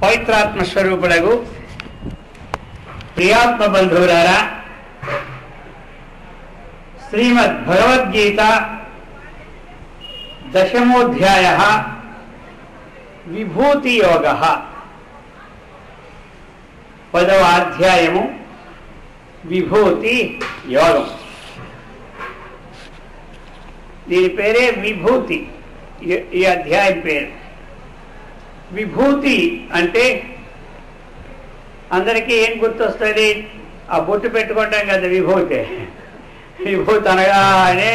పవిత్రాత్మ స్వరూపులకు ప్రియాత్మ బంధువులారా, శ్రీమద్ భగవద్గీత దశమోధ్యాయ విభూతి యోగ 10వ అధ్యాయము విభూతి యోగం. దీని పేరే విభూతి. ఈ అధ్యాయం పేరు విభూతి. అంటే అందరికీ ఏం గుర్తొస్తుంది? ఆ బొట్టు పెట్టుకుంటాం కదా, విభూతి. విభూతి అనగానే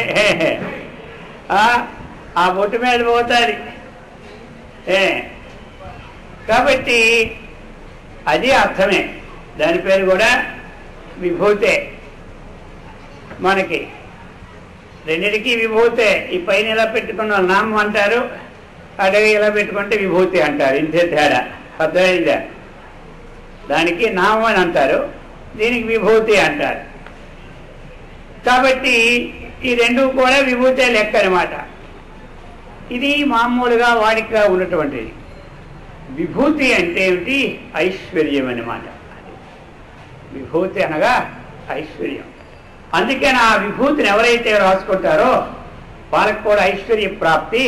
ఆ బొట్టు మీద పోతుంది. కాబట్టి అది అర్థమే, దాని పేరు కూడా విభూతే. మనకి రెండిటికి విభూతే. ఈ పైన ఇలా పెట్టుకున్న నామం అంటారు, అడవి ఇలా పెట్టుకుంటే విభూతి అంటారు. ఇంతే తేడా, అర్థమైందా? దానికి నామం అని అంటారు, దీనికి విభూతి అంటారు. కాబట్టి ఈ రెండు కూడా విభూతే లెక్క అనమాట. ఇది మామూలుగా వాడిగా ఉన్నటువంటిది. విభూతి అంటే ఏమిటి? ఐశ్వర్యం అన్నమాట. విభూతి అనగా ఐశ్వర్యం. అందుకని ఆ విభూతిని ఎవరైతే రాసుకుంటారో వాళ్ళకు కూడా ఐశ్వర్య ప్రాప్తి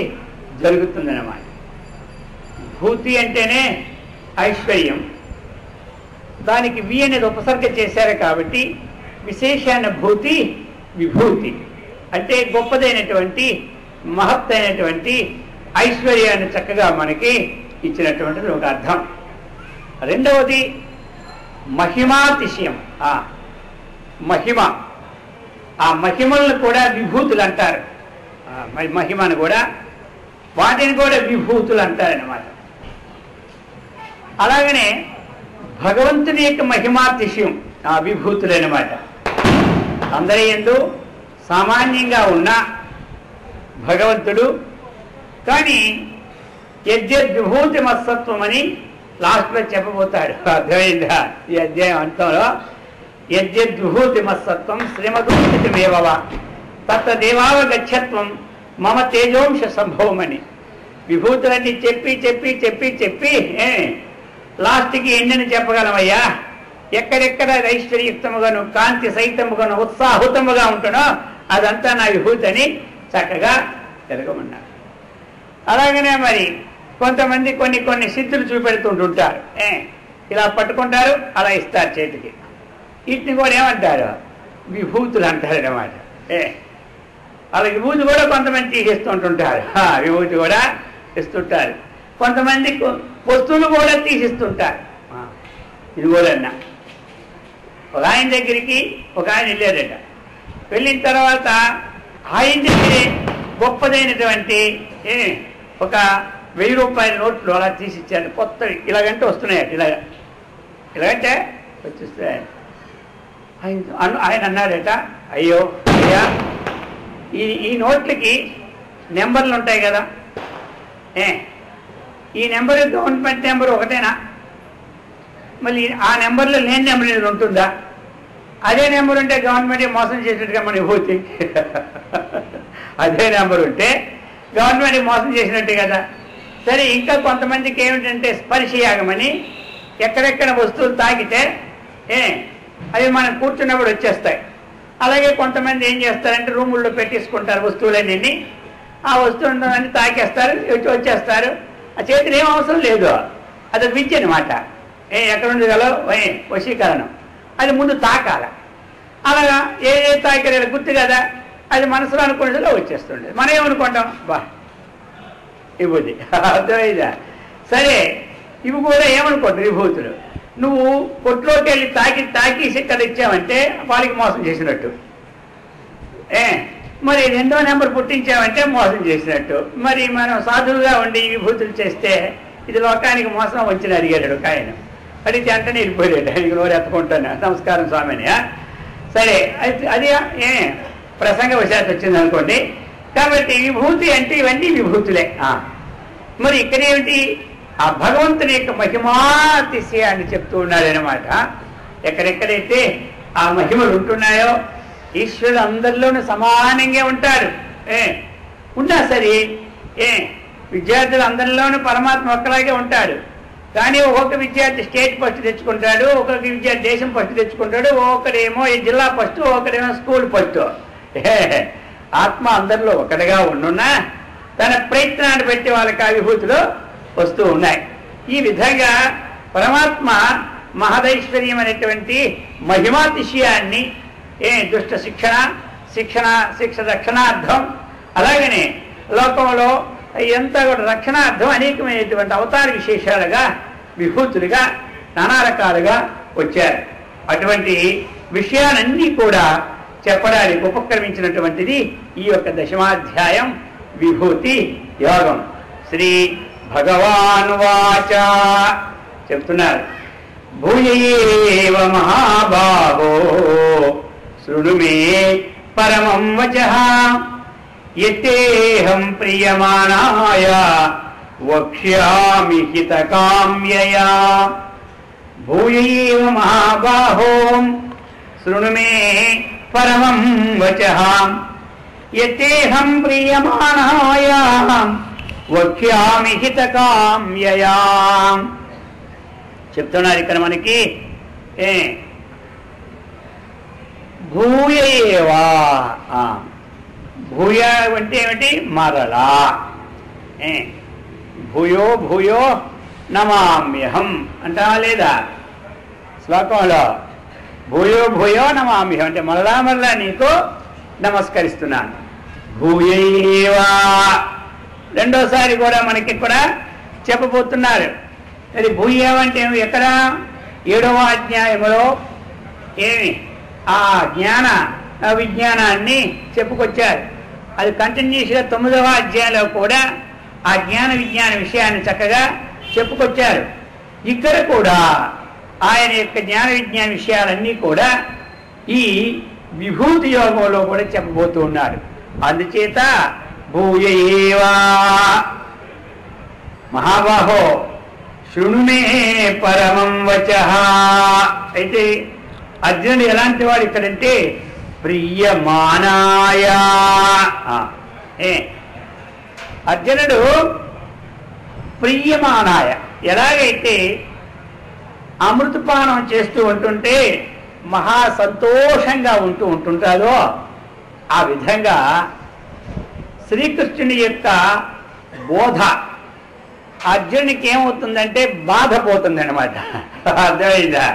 జరుగుతుందన్నమాట. విభూతి అంటేనే ఐశ్వర్యం. దానికి వి అనేది ఉపసర్గ చేశారు కాబట్టి విశేషాన భూతి విభూతి అంటే గొప్పదైనటువంటి మహత్తైనటువంటి ఐశ్వర్యాన్ని చక్కగా మనకి ఇచ్చినటువంటిది ఒక అర్థం. రెండవది మహిమాతిశయం. మహిమ, ఆ మహిమలను కూడా విభూతులు అంటారు. మహిమను కూడా, వాటిని కూడా విభూతులు అంటారన్నమాట. అలాగనే భగవంతుని యొక్క మహిమాతిశయం ఆ విభూతులు అన్నమాట. అందరి యందు సామాన్యంగా ఉన్న భగవంతుడు, కానీ యద్యద్విభూతి మత్సత్వం అని లాస్ట్లో చెప్పబోతాడు. అర్థమైందా? ఈ అధ్యాయం అంతంలో యద్యద్విభూతి మత్సత్వం శ్రీమదూషితమేవ తత్తదేవావగచ్చత్వం మమ తేజోంశ సంభవమని విభూతులన్నీ చెప్పి చెప్పి చెప్పి చెప్పి లాస్ట్కి ఎన్నని చెప్పగలమయ్యా? ఎక్కడెక్కడ ఐశ్వర్యయుక్తముగాను కాంతి సహితముగాను ఉత్సాహుతముగా ఉంటునో అదంతా నా విభూతి అని చక్కగా తిరగమన్నారు. అలాగనే మరి కొంతమంది కొన్ని కొన్ని సిద్ధులు చూపెడుతుంటుంటారు. ఇలా పట్టుకుంటారు, అలా ఇస్తారు చేతికి. వీటిని కూడా ఏమంటారు? విభూతులు అంటారు అన్నమాట. అలా విభూతి కూడా కొంతమంది తీసిస్తుంటుంటారు. విభూతి కూడా ఇస్తుంటారు. కొంతమంది వస్తువులు కూడా తీసిస్తుంటారు. ఇది కూడా అన్నా. ఒక ఆయన దగ్గరికి ఒక ఆయన వెళ్ళాడట. వెళ్ళిన తర్వాత ఆయన దగ్గరే గొప్పదైనటువంటి ఒక 1000 రూపాయల నోట్లు అలా తీసిచ్చాడు. కొత్తవి ఇలాగంటే వస్తున్నాయట. ఇలాగంటే వచ్చేస్తాయి. ఆయన అన్నాడట, అయ్యో అయ్యా, ఈ నోట్లకి నెంబర్లు ఉంటాయి కదా, ఈ నెంబర్ గవర్నమెంట్ నెంబర్ ఒకటేనా? మళ్ళీ ఆ నెంబర్లో లేని నెంబర్ అనేది ఉంటుందా? అదే నెంబర్ ఉంటే గవర్నమెంట్ మోసం చేసినట్టుగా మన విభూతి. అదే నెంబర్ ఉంటే గవర్నమెంట్ మోసం చేసినట్టే కదా. సరే, ఇంకా కొంతమందికి ఏమిటంటే స్పర్శయాగమని ఎక్కడెక్కడ వస్తువులు తాకితే అవి మనం కూర్చున్నప్పుడు వచ్చేస్తాయి. అలాగే కొంతమంది ఏం చేస్తారంటే రూముల్లో పెట్టేసుకుంటారు వస్తువులన్నీ. ఆ వస్తువులన్నీ తాకేస్తారు, వచ్చేస్తారు. ఆ చేతిలో ఏం అవసరం లేదు, అది విద్య అనమాట. ఎక్కడ ఉండగలో వశీకరణం. అది ముందు తాకాల. అలాగా ఏ తాకిన గుర్తు కదా, అది మనసులో అనుకునేదిలో వచ్చేస్తుండే. మనం ఏమనుకుంటాం? బా విభూతి. అర్థమైందా? సరే, ఇవి కూడా ఏమనుకుంటారు విభూతులు. నువ్వు కొట్లోకి వెళ్ళి తాకేసి ఇక్కడ ఇచ్చావంటే వాళ్ళకి మోసం చేసినట్టు. మరి 2వ నెంబర్ పుట్టించావంటే మోసం చేసినట్టు. మరి మనం సాధువుగా ఉండి విభూతులు చేస్తే ఇది లోకానికి మోసం వచ్చిన అడిగాడు ఒక ఆయన. అడిగితే అంటనే వెళ్ళిపోయాడు. ఆయనకి నోరు ఎత్తుకుంటాను, నమస్కారం స్వామిని. సరే, అది ప్రసంగ వశాత్తు వచ్చింది అనుకోండి. కాబట్టి విభూతి అంటే ఇవన్నీ విభూతులే. మరి ఇక్కడేమిటి? ఆ భగవంతుని యొక్క మహిమాతిశయాన్ని చెప్తూ ఉన్నాడనమాట. ఎక్కడెక్కడైతే ఆ మహిమలు ఉంటున్నాయో ఈశ్వరుడు అందరిలోనూ సమానంగా ఉంటాడు. ఉన్నా సరే విద్యార్థులు అందరిలోనూ పరమాత్మ ఒక్కలాగే ఉంటాడు. కానీ ఒక్కొక్క విద్యార్థి స్టేట్ ఫస్ట్ తెచ్చుకుంటాడు, ఒక్కొక్క విద్యార్థి దేశం ఫస్ట్ తెచ్చుకుంటాడు, ఒక్కడేమో జిల్లా ఫస్ట్, ఒకడేమో స్కూల్ ఫస్ట్. ఆత్మ అందరిలో ఒకటిగా ఉండున్నా తన ప్రయత్నాన్ని బట్టి వాళ్ళకి ఆ విభూతులు వస్తూ ఉన్నాయి. ఈ విధంగా పరమాత్మ మహదైశ్వర్యం అనేటువంటి మహిమాతిశయాన్ని దుష్ట శిక్ష రక్షణార్థం, అలాగనే లోకంలో ఎంత కూడా రక్షణార్థం అనేకమైనటువంటి అవతార విశేషాలుగా విభూతులుగా నానా రకాలుగా వచ్చారు. అటువంటి విషయాలన్నీ కూడా చెప్పడానికి ఉపక్రమించినటువంటిది ఈ యొక్క దశమాధ్యాయం విభూతి యోగం. శ్రీ భగవాన్ వాచ చెప్తున్నారు, భూయేవ మహాబాహో శృణు మే పరమం వచః యతేహం ప్రియమానాయ వక్ష్యామి హితకామ్యయా. భూయేవ మహాబాహో శృణు మే పరమం వచః యతేహం ప్రియమానాయ వక్ష్యామి హితకామ్యయా. చెప్తున్నారు ఇక్కడ మనకి భూయేవా. భూయ అంటే ఏమిటి? మరలా. భూయో భూయో నమామ్యహం అంటావా లేదా శ్లోకంలో? భూయో భూయో నమామ్యహం అంటే మరలా మరలా నీకు నమస్కరిస్తున్నాను. భూయేవా రెండోసారి కూడా మనకి కూడా చెప్పబోతున్నారు. అది భూయేవ అంటే ఎక్కడ? 7వ అధ్యాయంలో ఏమి ఆ జ్ఞాన విజ్ఞానాన్ని చెప్పుకొచ్చారు. అది కంటిన్యూస్గా 9వ అధ్యాయంలో కూడా ఆ జ్ఞాన విజ్ఞాన విషయాన్ని చక్కగా చెప్పుకొచ్చారు. ఇక్కడ కూడా ఆయన యొక్క జ్ఞాన విజ్ఞాన విషయాలన్నీ కూడా ఈ విభూతి యోగంలో కూడా చెప్పబోతూ ఉన్నారు. అందుచేత భూయేవా మహాబాహో శృణు మే పరమం వచః. అయితే అర్జునుడు ఎలాంటి వాడు ఇక్కడంటే ప్రియమానాయ. అర్జునుడు ప్రియమానాయ ఎలాగైతే అమృతపానం చేస్తూ ఉంటుంటే మహా సంతోషంగా ఉంటుంటాడో ఆ విధంగా శ్రీకృష్ణుని యొక్క బోధ అర్జునునికి ఏమవుతుందంటే బాధ పోతుంది అన్నమాట. అర్థమైందా?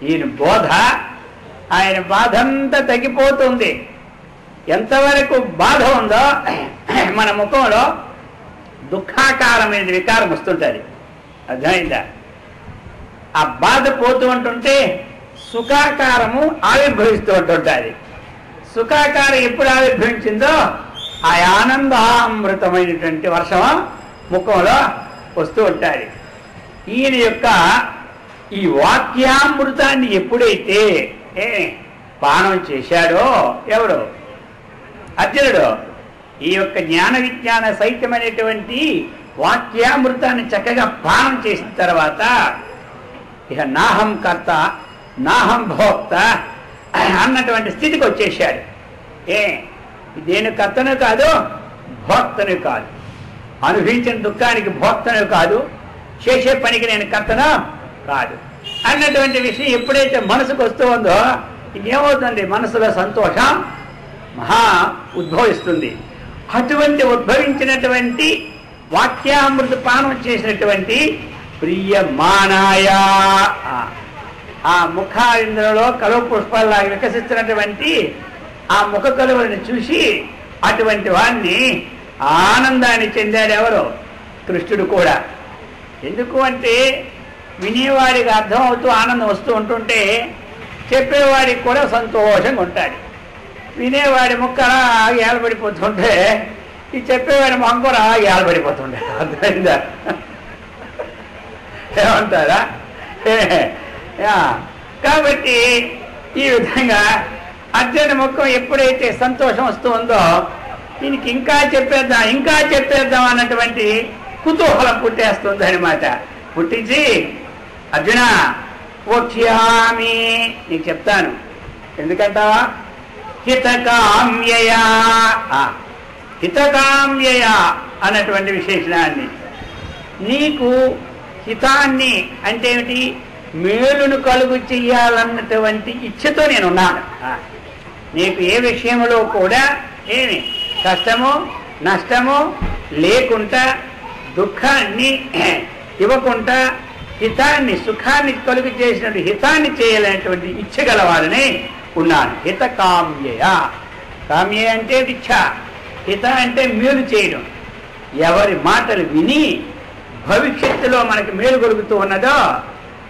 ఈయన బోధ ఆయన బాధ అంతా తగ్గిపోతుంది. ఎంతవరకు బాధ ఉందో మన ముఖంలో దుఃఖాకారమైన వికారం వస్తుంటుంది. అర్థమైందా? ఆ బాధ పోతూ ఉంటుంటే సుఖాకారము ఆవిర్భవిస్తూ ఉంటుంటుంది. సుఖాకారం ఎప్పుడు ఆవిర్భవించిందో ఆ ఆనందామృతమైనటువంటి వర్షం ముఖంలో వస్తూ ఉంటాయి. ఈయన యొక్క ఈ వాక్యామృతాన్ని ఎప్పుడైతే పానం చేశాడో ఎవరు? అర్జునుడు. ఈ యొక్క జ్ఞాన విజ్ఞాన సహితమైనటువంటి వాక్యామృతాన్ని చక్కగా పానం చేసిన తర్వాత ఇక నాహం కర్త నాహం భోక్త అన్నటువంటి స్థితికి వచ్చేసాడు. నేను కర్తను కాదు, భోక్తను కాదు, అనుభవించిన దుఃఖానికి భోక్తను కాదు, చేసే పనికి నేను కర్తను కాదు అన్నటువంటి విషయం ఎప్పుడైతే మనసుకు వస్తూ ఉందో ఇంకేమవుతుంది? మనసులో సంతోషం మహా ఉద్భవిస్తుంది. అటువంటి ఉద్భవించినటువంటి వాక్యామృత పానం చేసినటువంటి ప్రియమానాయ ఆ ముఖారింద్రలో కలువ పుష్పాల్లాగా వికసిస్తున్నటువంటి ఆ ముఖ కలువని చూసి అటువంటి వాడిని ఆనందాన్ని చెందాడు ఎవరు? కృష్ణుడు కూడా. ఎందుకు అంటే వినేవాడికి అర్థం అవుతూ ఆనందం వస్తూ ఉంటుంటే చెప్పేవాడికి కూడా సంతోషంగా ఉంటాడు. వినేవాడి ముక్క ఆగి ఏలబడిపోతుంటే ఈ చెప్పేవాడి మొహం కూడా ఆగి ఏలబడిపోతుండే. అర్థమైందా? ఏమంటారా? కాబట్టి ఈ విధంగా అర్జున ముఖం ఎప్పుడైతే సంతోషం వస్తూ ఉందో దీనికి ఇంకా చెప్పేద్దాం అన్నటువంటి కుతూహలం పుట్టేస్తుంది అనమాట. పుట్టించి అర్జున వక్ష్యామి నీకు చెప్తాను. ఎందుకంటావా? హితకామ్యయా హితకామ్యయా అన్నటువంటి విశేషణాన్ని నీకు హితాన్ని అంటే ఏమిటి, మేలును కలుగు చెయ్యాలన్నటువంటి ఇచ్ఛతో నేనున్నాను. నీకు ఏ విషయంలో కూడా ఏమి కష్టము నష్టము లేకుండా, దుఃఖాన్ని ఇవ్వకుండా, హితాన్ని సుఖాన్ని కలుగు చేసినటువంటి హితాన్ని చేయలేనటువంటి ఇచ్ఛ గలవాడనే ఉన్నాను. హిత కామ్యయ. కామ్య అంటే ఇచ్ఛ, హిత అంటే మేలు చేయడం. ఎవరి మాటలు విని భవిష్యత్తులో మనకి మేలు కలుగుతూ ఉన్నదో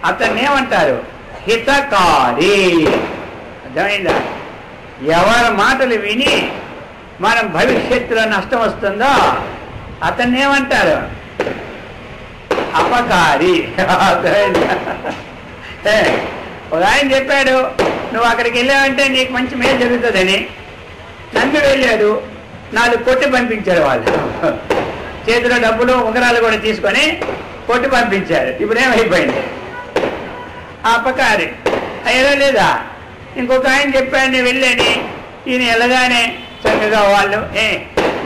అతన్ని ఏమంటారు, హితకారి. అర్థమైందా? ఎవరి మాటలు విని మనం భవిష్యత్తులో నష్టం వస్తుందో అతన్ని ఏమంటారు, అపకారి. ఒక ఆయన చెప్పాడు, నువ్వు అక్కడికి వెళ్ళావంటే నీకు మంచి మేలు జరుగుతుందని. నన్ను వెళ్ళాడు, 4 కొట్టి పంపించారు. వాళ్ళు చేతిలో డబ్బులు ఉంగరాలు కూడా తీసుకొని కొట్టి పంపించారు. ఇప్పుడు ఏమైపోయింది, అపకారి అయ్యా లేదా. ఇంకొక ఆయన చెప్పాడు, నేను వెళ్ళాని. ఈయన వెళ్ళగానే చక్కగా వాళ్ళు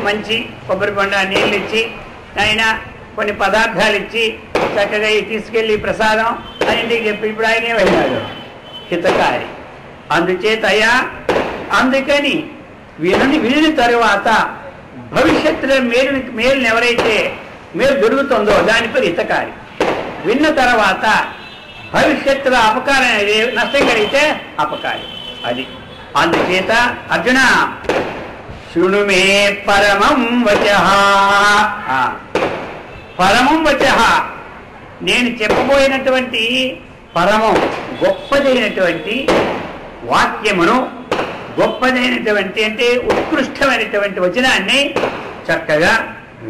మంచి కొబ్బరి బొండ నీళ్ళు ఇచ్చి, ఆయన కొన్ని పదార్థాలు ఇచ్చి చక్కగా తీసుకెళ్ళి ప్రసాదం అన్నింటికి చెప్పి ఇప్పుడు ఆయనే వెళ్ళాడు, హితకారి. అందుచేత అయ్యా, అందుకని విని తరువాత భవిష్యత్తులో మేలుని ఎవరైతే మేలు జరుగుతుందో దాని పేరు హితకారి. విన్న తర్వాత భవిష్యత్తులో అపకారం నష్టం కలిగితే అపకారి. అది అందుచేత అర్జున శృణు మే పరమం వచః. పరమం వచః, నేను చెప్పబోయినటువంటి పరమం గొప్పదైనటువంటి వాక్యమును, గొప్పదైనటువంటి అంటే ఉత్కృష్టమైనటువంటి వచనాన్ని చక్కగా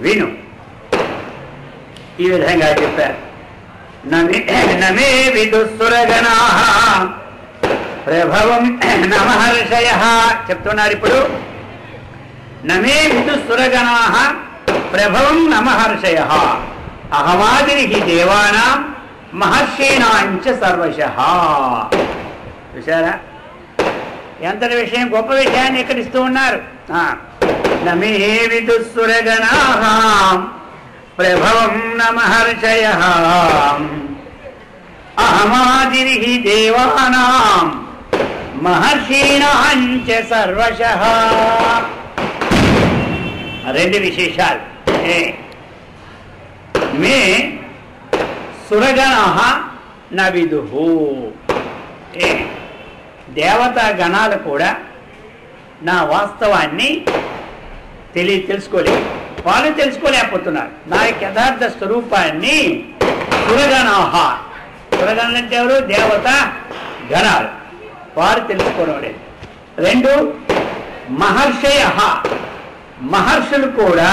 విను. ఈ విధంగా చెప్పారు. నమే విదుస్సురగణాః ప్రభవం నమహర్షయః. చెప్తున్నారు ఇప్పుడు, నమే విదుస్సురగణాః ప్రభవం నమహర్షయః అహమాదిరిహి దేవానాం మహర్షీణాంచ సర్వశః. చూసారా ఎంతటి విషయం, గొప్ప విషయాన్ని ఇక్కడ ఇస్తూ ఉన్నారు. నమే విదుస్సురగణాః ప్రభవం నమహర్షయః అహమాదిరిహి దేవానాం మహర్షీణాంచ సర్వశః. 2 విశేషాలు. మే సురగణాః న విదుః. దేవతా గణాలు కూడా నా వాస్తవాన్ని తెలుసుకోలేదు. వాళ్ళు తెలుసుకోలేకపోతున్నారు నా యొక్క యథార్థ స్వరూపాన్ని. సురగణాః, సురగణాలు అంటే ఎవరు? దేవతా గణాలు. వారు తెలుసుకోవడం లేదు. 2 మహర్షయః, మహర్షులు కూడా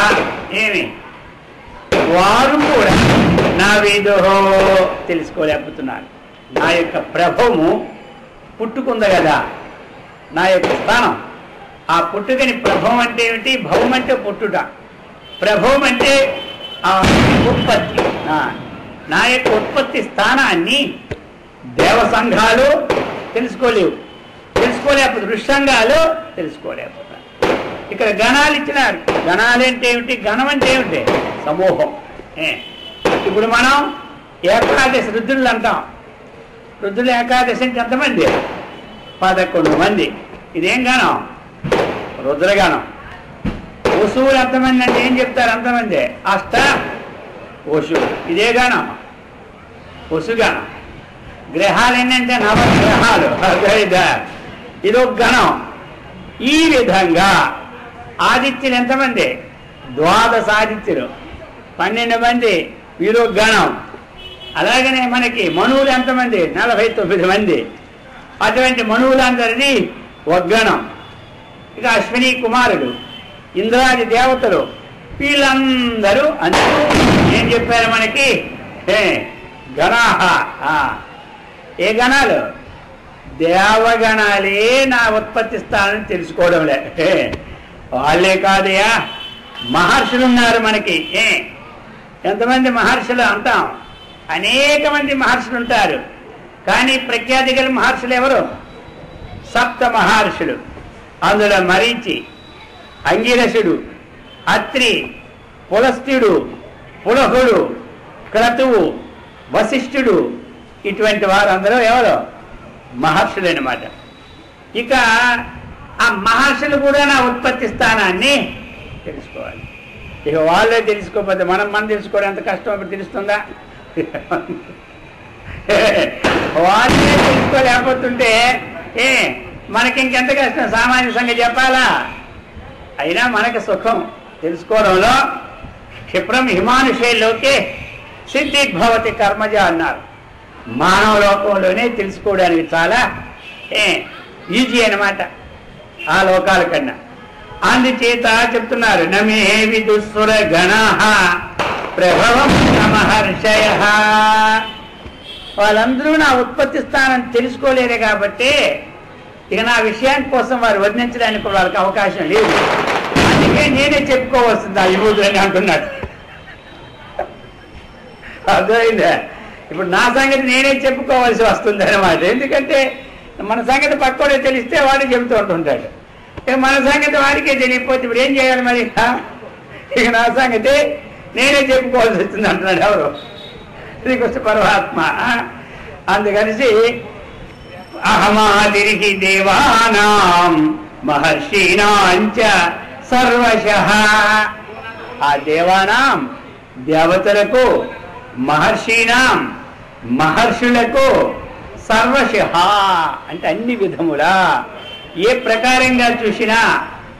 వారు కూడా నా విదుః తెలుసుకోలేకపోతున్నారు. నా యొక్క ప్రభవము పుట్టుకుంది కదా, నా యొక్క స్థానం. ఆ పుట్టుకని ప్రభవం అంటే ఏమిటి? భవం అంటే పుట్టుట, ప్రభవం అంటే ఉత్పత్తి. నా యొక్క ఉత్పత్తి స్థానాన్ని దేవ సంఘాలు తెలుసుకోలేకపోతే ఋషంగాలు తెలుసుకోలేకపోతారు. ఇక్కడ గణాలు ఇచ్చినారు. గణాలు అంటే ఏమిటి? గణం అంటే ఏమిటి? సమూహం. ఇప్పుడు మనం ఏకాదశి రుద్రులు అంటాం. రుద్రులు ఏకాదశి అంటే ఎంతమంది? 11 మంది. ఇదేం గణం? రుద్రగణం. వసువులు ఎంతమంది అంటే ఏం చెప్తారు? అంతమంది అష్ట వసువు. ఇదే గణం, వసుగణం. గ్రహాలు ఏంటంటే 9 గ్రహాలు. ఇదొక గణం. ఈ విధంగా ఆదిత్యులు ఎంతమంది? 12 ఆదిత్యులు, 12 మంది. వీరో గణం. అలాగనే మనకి మనువులు ఎంతమంది? 49 మంది. అటువంటి మనువులందరిది ఒక గణం. ఇక అశ్విని కుమారుడు, ఇంద్రాది దేవతలు, వీళ్ళందరూ అందరూ ఏం చెప్పారు మనకి? గణాహ. ఏ గణాలు? దేవగణాలే నా ఉత్పత్తి స్థానం తెలుసుకోవడంలే. వాళ్ళే కాదయా, మహర్షులు ఉన్నారు మనకి. ఎంతమంది మహర్షులు అంటాం? అనేక మంది మహర్షులు ఉంటారు. కానీ ప్రఖ్యాతి గల మహర్షులు ఎవరు? 7 మహర్షులు. అందులో మరీచి, అంగిరసుడు, అత్రి, పులస్త్యుడు, పులహుడు, క్రతువు, వశిష్ఠుడు, ఇటువంటి వారందరూ ఎవరు? మహర్షులు అన్నమాట. ఇక ఆ మహర్షులు కూడా నా ఉత్పత్తి స్థానాన్ని తెలుసుకోవాలి. ఇక వాళ్ళే తెలుసుకోకపోతే మనం తెలుసుకోవడం ఎంత కష్టం ఇప్పుడు తెలుస్తుందా? వాళ్ళే తెలుసుకోలేకపోతుంటే మనకి ఇంకెంత కష్టం, సామాన్య సంగతి చెప్పాలా? అయినా మనకి సుఖం తెలుసుకోవడంలో. క్షిప్రం హిమానుషేలోకే సిద్ధిర్భవతి కర్మజ అన్నారు. మానవ లోకంలోనే తెలుసుకోవడానికి చాలా ఈజీ అన్నమాట ఆ లోకాల కన్నా. అందుచేత చెప్తున్నారు, నమే విదుస్సుర గణః ప్రభవం మహర్షయ. వాళ్ళందరూ నా ఉత్పత్తి స్థానం తెలుసుకోలేరు కాబట్టి ఇక నా విషయాని కోసం వారు వర్ణించడానికి వాళ్ళకి అవకాశం లేదు. అందుకే నేనే చెప్పుకోవాల్సింది ఆ విభూతులని అంటున్నాడు. అర్థమైందా? ఇప్పుడు నా సంగతి నేనే చెప్పుకోవాల్సి వస్తుంది అన్నమాట. ఎందుకంటే మన సంగతి పక్కోడే తెలిస్తే వాడే చెబుతూ ఉంటుంటాడు. ఇక మన సంగతి వాడికే తెలియకపోతే ఇప్పుడు ఏం చేయాలి మరి? ఇక నా సంగతి నేనే చెప్పుకోవాల్సి వస్తుంది అంటున్నాడు ఎవరు? శ్రీకృష్ణ పరమాత్మ. అందుకనిసి అహమాదిరిహి దేవానాం మహర్షీణాంచ సర్వశః. ఆ దేవానాం దేవతలకు, మహర్షీణాం మహర్షులకు, సర్వశః అంటే అన్ని విధములా ఏ ప్రకారంగా చూసినా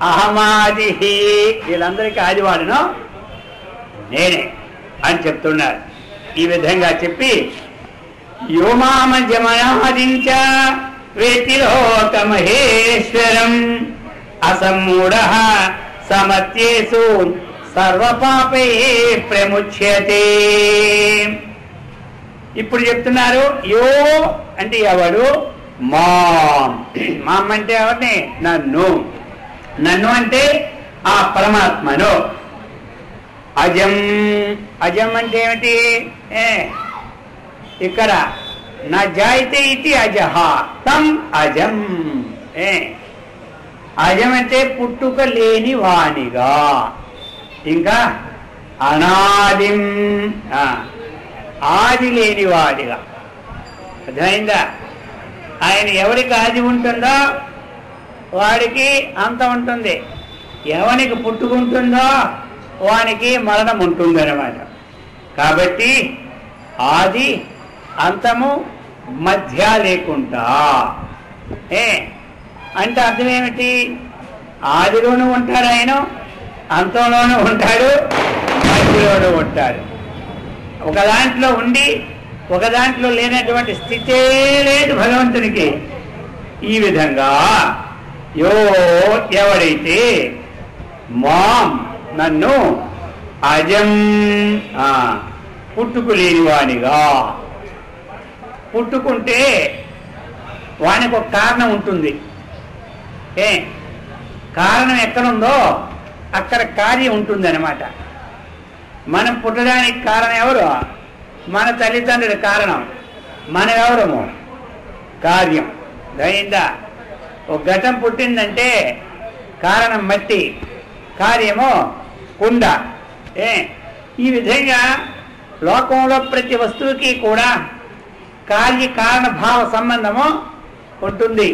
అహమాదిహి వీళ్ళందరికీ ఆదివాడును నేనే అని చెప్తున్నారు. ఈ విధంగా చెప్పి యోమామజమయాదించ వేతిలోకమహేశ్వరం అసమ్మూఢః సమత్యేషు సర్వపాపై ప్రముచ్యతే. ఇప్పుడు చెప్తున్నారు యో అంటే ఎవడు, మాం అంటే ఎవరిని? నన్ను అంటే ఆ పరమాత్మను. అజం అంటే ఏమిటి? ఇక్కడ నా జాయితే ఇది అజహ తం అజం. అజం అంటే పుట్టుక లేని వాణిగా, ఇంకా అనాదిం ఆది లేని వాడిగా. అర్థమైందా? ఆయన ఎవరికి ఆది ఉంటుందో వాడికి అంత ఉంటుంది, ఎవరికి పుట్టుకుంటుందో వానికి మరణం ఉంటుంది అన్నమాట. కాబట్టి ఆది అంతము మధ్య లేకుండా అంటే అర్థం ఏమిటి? ఆదిలోనూ ఉంటాడు ఆయన, అంతంలోనూ ఉంటాడు, మధ్యలోనూ ఉంటాడు. ఒక దాంట్లో ఉండి ఒక దాంట్లో లేనటువంటి స్థితే లేదు భగవంతునికి. ఈ విధంగా యో ఎవడైతే మాం నన్ను అజం పుట్టుకు లేనివానిగా, పుట్టుకుంటే వానికి ఒక కారణం ఉంటుంది. కారణం ఎక్కడుందో అక్కడ కార్యం ఉంటుంది అన్నమాట. మనం పుట్టడానికి కారణం ఎవరు? మన తల్లిదండ్రుల కారణం. మనం ఎవరము? కార్యం. అయిందా? ఒక ఘటం పుట్టిందంటే కారణం మట్టి, కార్యము కుండ. ఈ విధంగా లోకంలో ప్రతి వస్తువుకి కూడా కార్యకారణ భావ సంబంధము ఉంటుంది.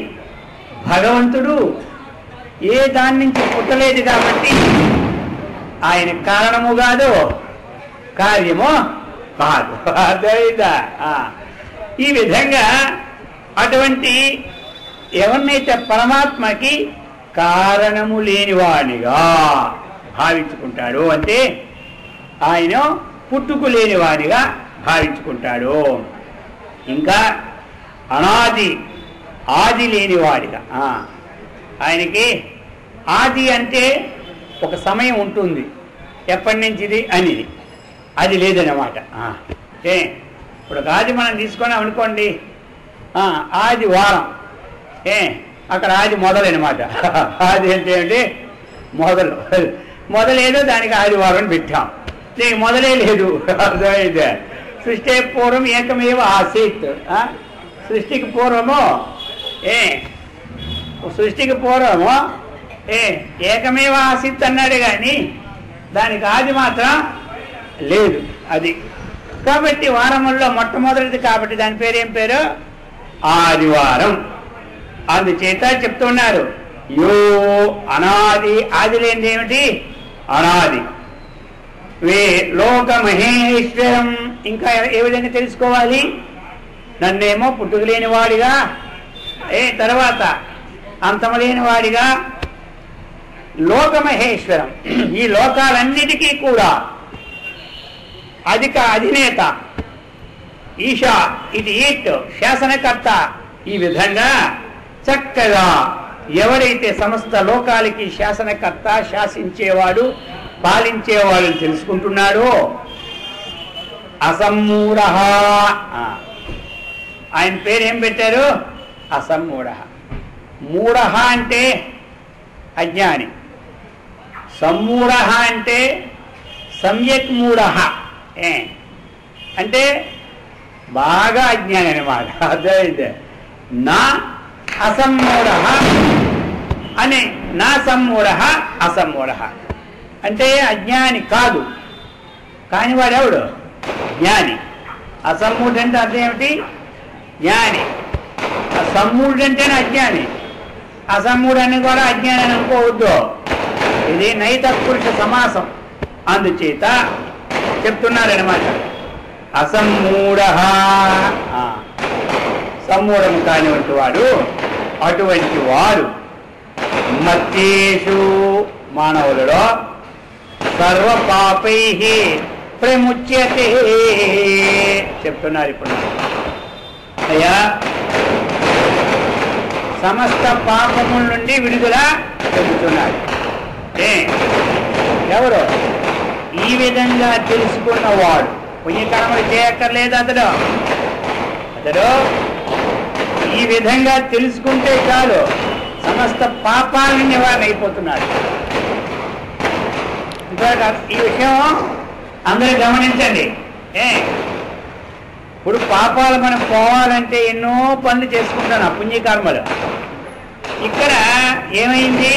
భగవంతుడు ఏ దాని నుంచి పుట్టలేదు కాబట్టి ఆయన కారణము కాదు, కార్యము కాదు. అర్థమైందా? ఈ విధంగా అటువంటి ఎవరినైతే పరమాత్మకి కారణము లేనివాడిగా భావించుకుంటాడు అంటే ఆయన పుట్టుకు లేనివాడిగా భావించుకుంటాడు. ఇంకా అనాది ఆది లేనివాడిగా. ఆయనకి ఆది అంటే ఒక సమయం ఉంటుంది, ఎప్పటి నుంచిది అనేది, అది లేదన్నమాట. ఇప్పుడు ఒక ఆది మనం తీసుకున్నాం అనుకోండి, ఆది వారం, అక్కడ ఆది మొదలనమాట. ఆది అంటే ఏంటి? మొదలేదో దానికి ఆదివారం పెట్టాం, దీనికి మొదలే లేదు. అర్థమైందే? సృష్టి పూర్వం ఏకమేవ ఆసీత్. సృష్టికి పూర్వము ఏకమేవ ఆసీత్ అన్నాడు కానీ దానికి ఆది మాత్రం లేదు. అది కాబట్టి వారముల్లో మొట్టమొదటిది కాబట్టి దాని పేరేం పేరు? ఆదివారం. అందుచేత చెప్తున్నారు యో అనాది. ఆది లేనిది ఏమిటి? అనాది. వే లోక మహేశ్వరం. ఇంకా ఏ విధంగా తెలుసుకోవాలి? నన్నేమో పుట్టుకలేని వాడిగా, తర్వాత అంతమలేని వాడిగా, లోకమహేశ్వరం, ఈ లోకాలన్నిటికీ కూడా అధినేత, ఈశా ఇది ఈట్ శాసనకర్త. ఈ విధంగా చక్కగా ఎవరైతే సమస్త లోకాలకి శాసనకర్త, శాసించేవాడు, పాలించేవాడు తెలుసుకుంటున్నాడో అసమ్మూఢ. ఆయన పేరేం పెట్టారు? అసమ్మూఢ. మూఢ అంటే అజ్ఞాని, సమ్మూఢ అంటే సమ్యక్ మూఢ అంటే బాగా అజ్ఞాని అనమాట. అదే నా అసమ్మూఢ అని, నా సమ్మూఢ అసమ్మూఢ అంటే అజ్ఞాని కాదు, కాని వాడెవడు? జ్ఞాని. అసమ్మూఢ అంటే అర్థం ఏమిటి? జ్ఞాని. సమ్మూఢ అంటేనే అజ్ఞాని. అసమ్మూఢని కూడా అజ్ఞాని అని అనుకోవద్దు. ఇది నైతత్పురుష సమాసం. అందుచేత చెప్తున్నారనమాట అసమ్మూఢ, సమ్మూఢము కానివంటి వాడు, అటువంటి వాడు మత్తేషు మానవులలో సర్వ పాపై ప్రముచ్యతే చెప్తున్నారు. ఇప్పుడు అయ్యా సమస్త పాపముల నుండి విడుదల చెబుతున్నారు. ఎవరు? ఈ విధంగా తెలుసుకున్నవాడు. పుణ్యకర్మలు చేయక్కర్లేదు అతడు. ఈ విధంగా తెలుసుకుంటే చాలు సమస్త పాపాలను నివారణ అయిపోతున్నాడు. ఈ విషయం అందరూ గమనించండి. ఇప్పుడు పాపాలు మనం పోవాలంటే ఎన్నో పనులు చేసుకుంటాను, పుణ్యకర్మలు. ఇక్కడ ఏమైంది?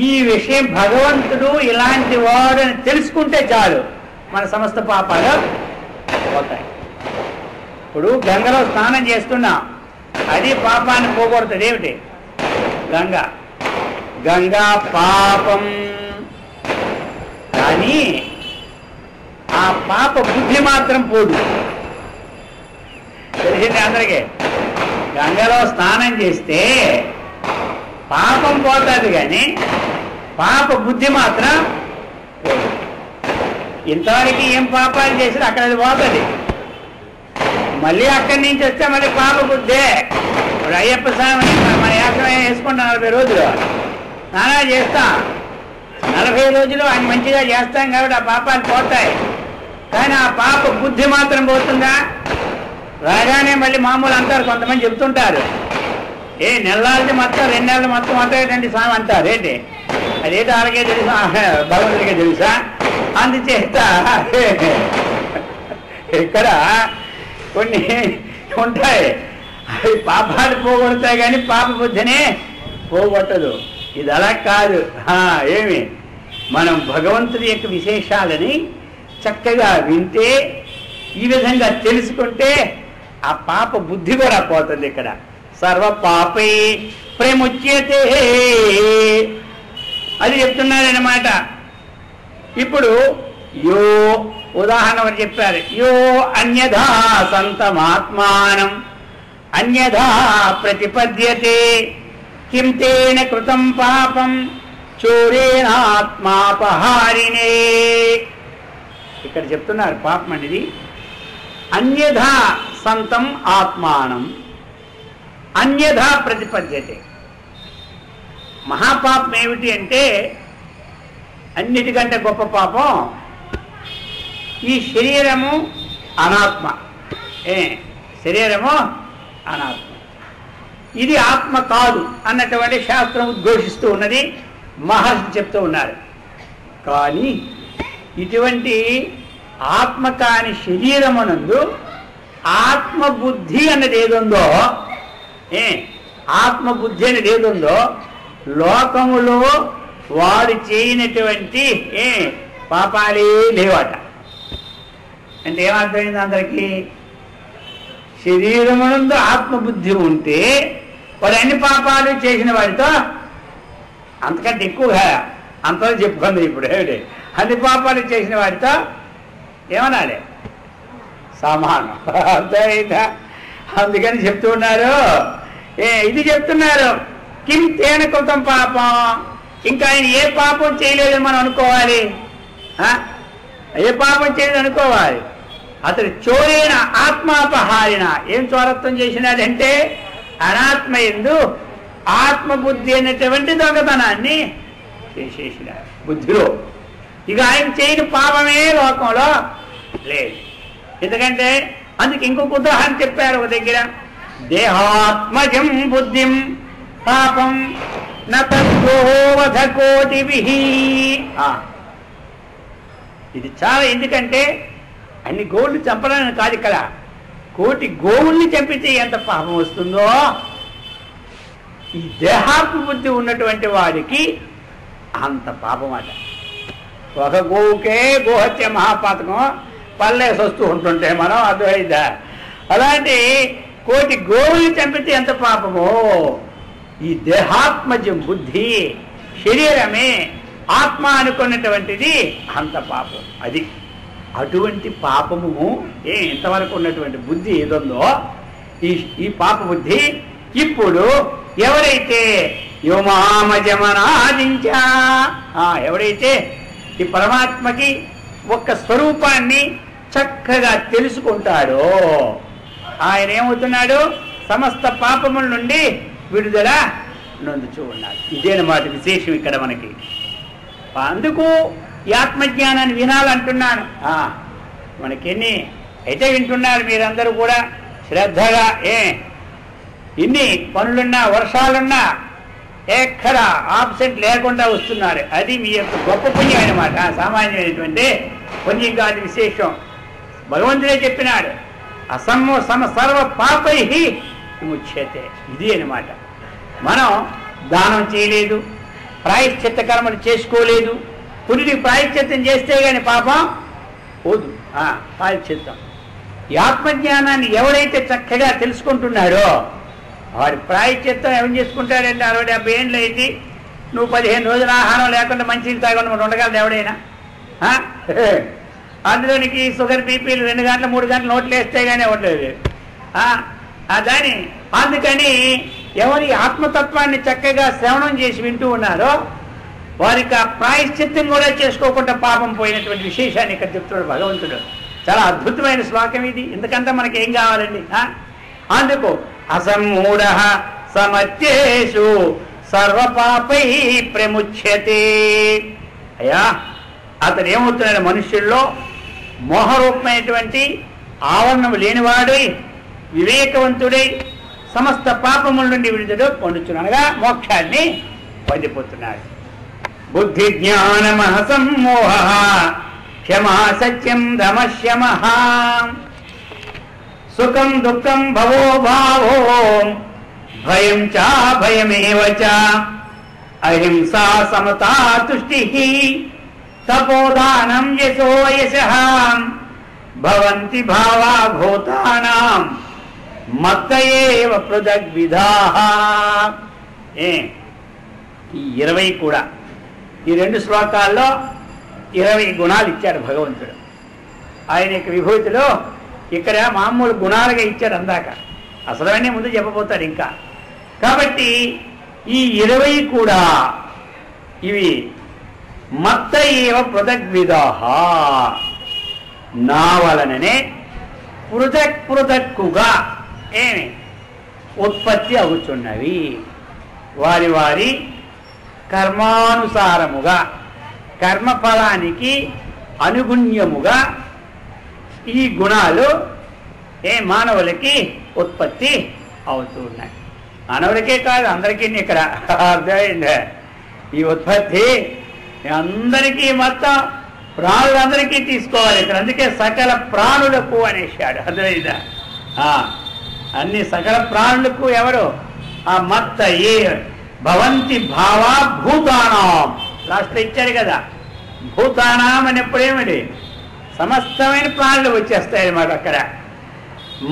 ఈ విషయం భగవంతుడు ఇలాంటి వాడు అని తెలుసుకుంటే చాలు మన సమస్త పాపాలు పోతాయి. ఇప్పుడు గంగలో స్నానం చేస్తున్నాం, అది పాపాన్ని పోగొడుతుంది. ఏమిటి? గంగా పాపం. కానీ ఆ పాప బుద్ధి మాత్రం పోదు. తెలిసింది అందరికీ. గంగలో స్నానం చేస్తే పాపం పోతుంది, కానీ పాప బుద్ధి మాత్రం పోదు. ఇంతవరకు ఏం పాపాలు చేసినా అక్కడ అది పోతుంది. మళ్ళీ అక్కడి నుంచి వస్తే మళ్ళీ పాప బుద్ధే. ఇప్పుడు అయ్యప్ప స్వామి మన ఏకమే వేసుకుంటాం 40 రోజులు స్నానాలు చేస్తాం. 40 రోజులు ఆయన మంచిగా చేస్తాం కాబట్టి ఆ పాపాలు పోతాయి. కానీ ఆ పాప బుద్ధి మాత్రం పోతుందా? రాగానే మళ్ళీ మామూలు అంటారు, కొంతమంది చెప్తుంటారు, నెలది మొత్తం 2 నెలలు మొత్తం అంటారేంటి స్వామి అంటారు. ఏంటి అదేంటి? అలాగే తెలుసా? భగవంతుడికే తెలుసా? అందుచేత ఇక్కడ కొన్ని ఉంటాయి, అవి పాపాలు పోగొడతాయి కానీ పాప బుద్ధిని పోగొట్టదు. ఇది అలా కాదు. ఏమి మనం భగవంతుడి యొక్క విశేషాలని చక్కగా వింటే, ఈ విధంగా తెలుసుకుంటే ఆ పాప బుద్ధి కూడా పోతుంది. ఇక్కడ సర్వ పాపై ప్రముచ్యతే అది చెప్తున్నారన్నమాట. ఇప్పుడు యో ఉదాహరణ ఒకటి చెప్పారు. యో అన్యథా సంతమాత్మానం అన్యథా ప్రతిపద్యతే కిం తేన కృతం పాపం చోరేనాత్మాపహారిణే. ఇక్కడ చెప్తున్నారు పాపం అనేది అన్యథా సంతం ఆత్మానం అన్యథా ప్రతిపద్యతే. మహాపాపం ఏమిటి అంటే, అన్నిటికంటే గొప్ప పాపం ఈ శరీరము అనాత్మ. శరీరము అనాత్మ, ఇది ఆత్మ కాదు అన్నటువంటి శాస్త్రం ఉద్ఘోషిస్తూ ఉన్నది, మహర్షి చెప్తూ ఉన్నారు. కానీ ఇటువంటి ఆత్మ కాని శరీరమునందు ఆత్మబుద్ధి అన్నది ఏదుందో, ఆత్మబుద్ధి అనేది ఏదుందో, లోకములో వాడు చేయనటువంటి పాపాలే లేవట. అంటే ఏమర్థమైంది అందరికీ? శరీరమునందు ఆత్మబుద్ధి ఉంటే వాడు అన్ని పాపాలు చేసిన వాడితో అంతకంటే ఎక్కువగా అంతలో చెప్పుకుంది ఇప్పుడు ఏమిటి, అన్ని పాపాలు చేసిన వాడితో ఏమనాలి? సమానం. అర్థమైందా? అందుకని చెప్తూ ఉన్నారు, ఇది చెప్తున్నారు, కిం తేన కృతం పాపం. ఇంకా ఆయన ఏ పాపం చేయలేదని మనం అనుకోవాలి? ఏ పాపం చేయలేదు అనుకోవాలి? అతడు చోరైన ఆత్మాపహారిన, ఏం చోరత్వం చేసినాడంటే అనాత్మ యందు ఆత్మబుద్ధి అనేటువంటి దొంగతనాన్ని చేసేసినాడు బుద్ధిలో. ఇక ఆయన చేయని పాపమే లోకంలో లేదు. ఎందుకంటే అందుకు ఇంకొక ఉదాహరణ చెప్పారు ఒక దగ్గర, దేహాత్మజం బుద్ధిం పాపం నోవధ కోటిభిః. ఇది చాలా, ఎందుకంటే అన్ని గోవుల్ని చంపడానికి కాదు ఇక్కడ, కోటి గోవుల్ని చంపితే ఎంత పాపం వస్తుందో ఈ దేహాత్మ బుద్ధి ఉన్నటువంటి వాడికి అంత పాపం అట. ఒక గోవుకే గోహత్య మహాపాతకం పల్లేసి వస్తూ ఉంటుంటే మనం అర్థమైందా? అలాంటి కోటి గోవుల్ని చంపితే ఎంత పాపమో ఈ దేహాత్మజం బుద్ధి, శరీరమే ఆత్మ అనుకున్నటువంటిది అంత పాపం. అది అటువంటి పాపము ఇంతవరకు ఉన్నటువంటి బుద్ధి ఏదుందో ఈ పాప బుద్ధి ఇప్పుడు ఎవరైతే యోమామజమనాదించా, ఎవరైతే ఈ పరమాత్మకి ఒక్క స్వరూపాన్ని చక్కగా తెలుసుకుంటాడో ఆయన ఏమవుతున్నాడు? సమస్త పాపముల నుండి విడుదల నొందుచూ ఉన్నాడు. ఇదేనమాట విశేషం ఇక్కడ మనకి. అందుకు ఈ ఆత్మజ్ఞానాన్ని వినాలంటున్నాను. మనకెన్ని అయితే వింటున్నారు మీరందరూ కూడా శ్రద్ధగా. ఇన్ని పనులున్నా వర్షాలున్నా ఎక్కడ ఆబ్సెంట్ లేకుండా వస్తున్నారు. అది మీ యొక్క గొప్ప పుణ్యం అనమాట. సామాన్యమైనటువంటి పుణ్యం కాదు, విశేషం. భగవంతుడే చెప్పినాడు, సర్వ పాపై విముచ్యతే. ఇది అనమాట. మనం దానం చేయలేదు, ప్రాయశ్చిత్త కర్మలు చేసుకోలేదు. పురుడికి ప్రాయశ్చిత్తం చేస్తే గాని పాపం పోదు. ప్రాయశ్చిత్తం ఈ ఆత్మజ్ఞానాన్ని ఎవరైతే చక్కగా తెలుసుకుంటున్నాడో వాడి ప్రాయశ్చిత్తం ఏం చేసుకుంటాడంటే 60-70 ఏళ్ళు అయింది, నువ్వు 15 రోజులు ఆహారం లేకుండా మంచిని తాగకుండా మనం ఉండగలదు ఎవడైనా? అందులోనికి షుగర్ బీపీలు 2 గంటలు 3 గంటలు నోట్లు వేస్తే కానీ ఉండలేదు. దాని అందుకని ఎవరి ఆత్మతత్వాన్ని చక్కగా శ్రవణం చేసి వింటూ ఉన్నారో వారికి ఆ ప్రాయశ్చిత్తం కూడా చేసుకోకుండా పాపం పోయినటువంటి విశేషాన్ని ఇక్కడ చెప్తున్నాడు భగవంతుడు. చాలా అద్భుతమైన శ్లోకం ఇది. ఎందుకంటే మనకి ఏం కావాలండి? అందుకు అసమ్మూఢ సమత్యేషు సర్వపాపై ప్రముచ్యతే. అయ్యా, అతను ఏమవుతున్నాడు? మనుష్యుల్లో మోహరూపమైనటువంటి ఆవరణం లేనివాడై వివేకవంతుడై సమస్త పాపముల నుండి విడుదల పొందుతున్నాడుగా మోక్షాన్ని పొందిపోతున్నాడు. బుద్ధి జ్ఞానమః సమ్మోహ క్షమా సత్యం దమశ్యమః సుఖం దుఃఖం భవో భావో భయం చ భయమేవ చ అహింసా సమతా తుష్టిః తపోదానం యశో యశః భవంతి భావా భూతానాం మత్త ఏవ పృథగ్విధాః. ఈ 20 కూడా ఈ 2 శ్లోకాల్లో 20 గుణాలు ఇచ్చాడు భగవంతుడు. ఆయన యొక్క విభూతిలో ఇక్కడ మామూలు గుణాలుగా ఇచ్చాడు అందాక. అసలవన్నీ ముందు చెప్పబోతాడు ఇంకా. కాబట్టి ఈ 20 కూడా ఇవి మత్త ఏవ పృథగ్విధాః, నా వలననే పృథక్కుగా ఉత్పత్తి అవుతున్నవి. వారి వారి కర్మానుసారముగా కర్మఫలానికి అనుగుణ్యముగా ఈ గుణాలు మానవులకి ఉత్పత్తి అవుతూ ఉన్నాయి. మానవులకే కాదు, అందరికీ ఇక్కడ అర్థమైంది ఈ ఉత్పత్తి. అందరికీ మొత్తం ప్రాణులందరికీ తీసుకోవాలి ఇక్కడ. అందుకే సకల ప్రాణులకు అనేసాడు. అర్థమైందా? అన్ని సకల ప్రాణులకు ఎవరు? ఆ మత్త ఏ భవంతి భావా భూతానాం. లాస్ట్ ఇచ్చారు కదా, భూతానాం అని ఎప్పుడేమిటి? సమస్తమైన ప్రాణులు వచ్చేస్తాయి అన్నమాట. అక్కడ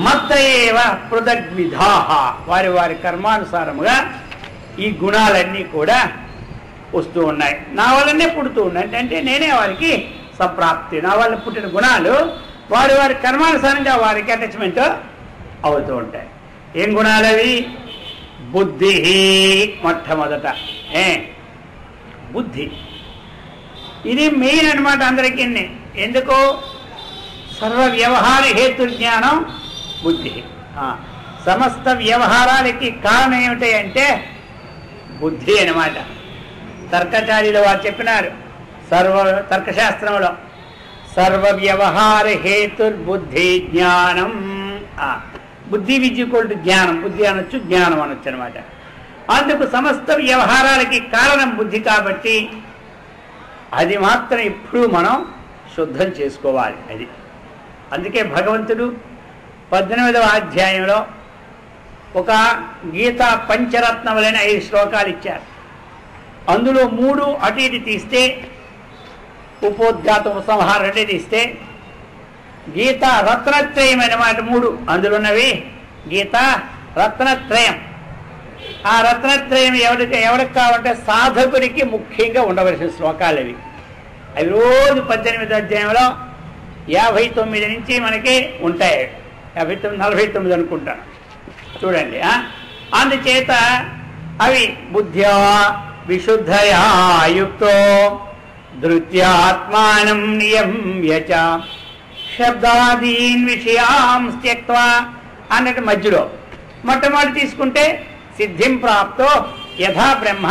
మత్తయేవ పృథగ్విధాః, వారి వారి కర్మానుసారముగా ఈ గుణాలన్నీ కూడా వస్తూ ఉన్నాయి. నా వల్లనే పుడుతూ ఉన్నాయి, అంటే నేనే వారికి సంప్రాప్తి. నా వల్ల పుట్టిన గుణాలు వారి వారి కర్మానుసారంగా వారికి అటాచ్మెంట్ అవుతూ ఉంటాయి. ఏం గుణాలు అవి? బుద్ధి మొట్టమొదట. బుద్ధి ఇది మెయిన్ అనమాట అందరికీ. ఎందుకు? సర్వ వ్యవహార హేతు జ్ఞానం బుద్ధి. సమస్త వ్యవహారాలకి కారణం ఏమిటి అంటే బుద్ధి అనమాట. తర్కచార్యులు వారు చెప్పినారు తర్కశాస్త్రంలో సర్వ వ్యవహార హేతుర్బుద్ధి జ్ఞానం. బుద్ధి విద్యుకోల్టు జ్ఞానం, బుద్ధి అనొచ్చు జ్ఞానం అనొచ్చు అనమాట. అందుకు సమస్త వ్యవహారాలకి కారణం బుద్ధి కాబట్టి అది మాత్రం ఇప్పుడు మనం శుద్ధం చేసుకోవాలి. అది అందుకే భగవంతుడు 18వ అధ్యాయంలో ఒక గీతా పంచరత్నములైన 5 శ్లోకాలు ఇచ్చారు. అందులో 3 అటు ఇటు తీస్తే ఉపోద్ఘాతం ఉపసంహారం 2 తీస్తే గీతా రత్నత్రయం అన్నమాట 3 అందులో ఉన్నవి. గీతా రత్నత్రయం. ఆ రత్నత్రయం ఎవరికి కావాలంటే సాధకుడికి ముఖ్యంగా ఉండవలసిన శ్లోకాలు అవి. అవి రోజు 18వ అధ్యాయంలో 59 నుంచి మనకి ఉంటాయి. 59, 49 అనుకుంటాను, చూడండి. అందుచేత అవి బుద్ధ్యా విశుద్ధయా యుక్తో ధృత్యాత్మానం నియమ్య చ శబ్దాదీన్ విషయాం త్యక్త్వా అన్నట్టు మధ్యలో మొట్టమొదటి తీసుకుంటే సిద్ధిం ప్రాప్తో యథా బ్రహ్మ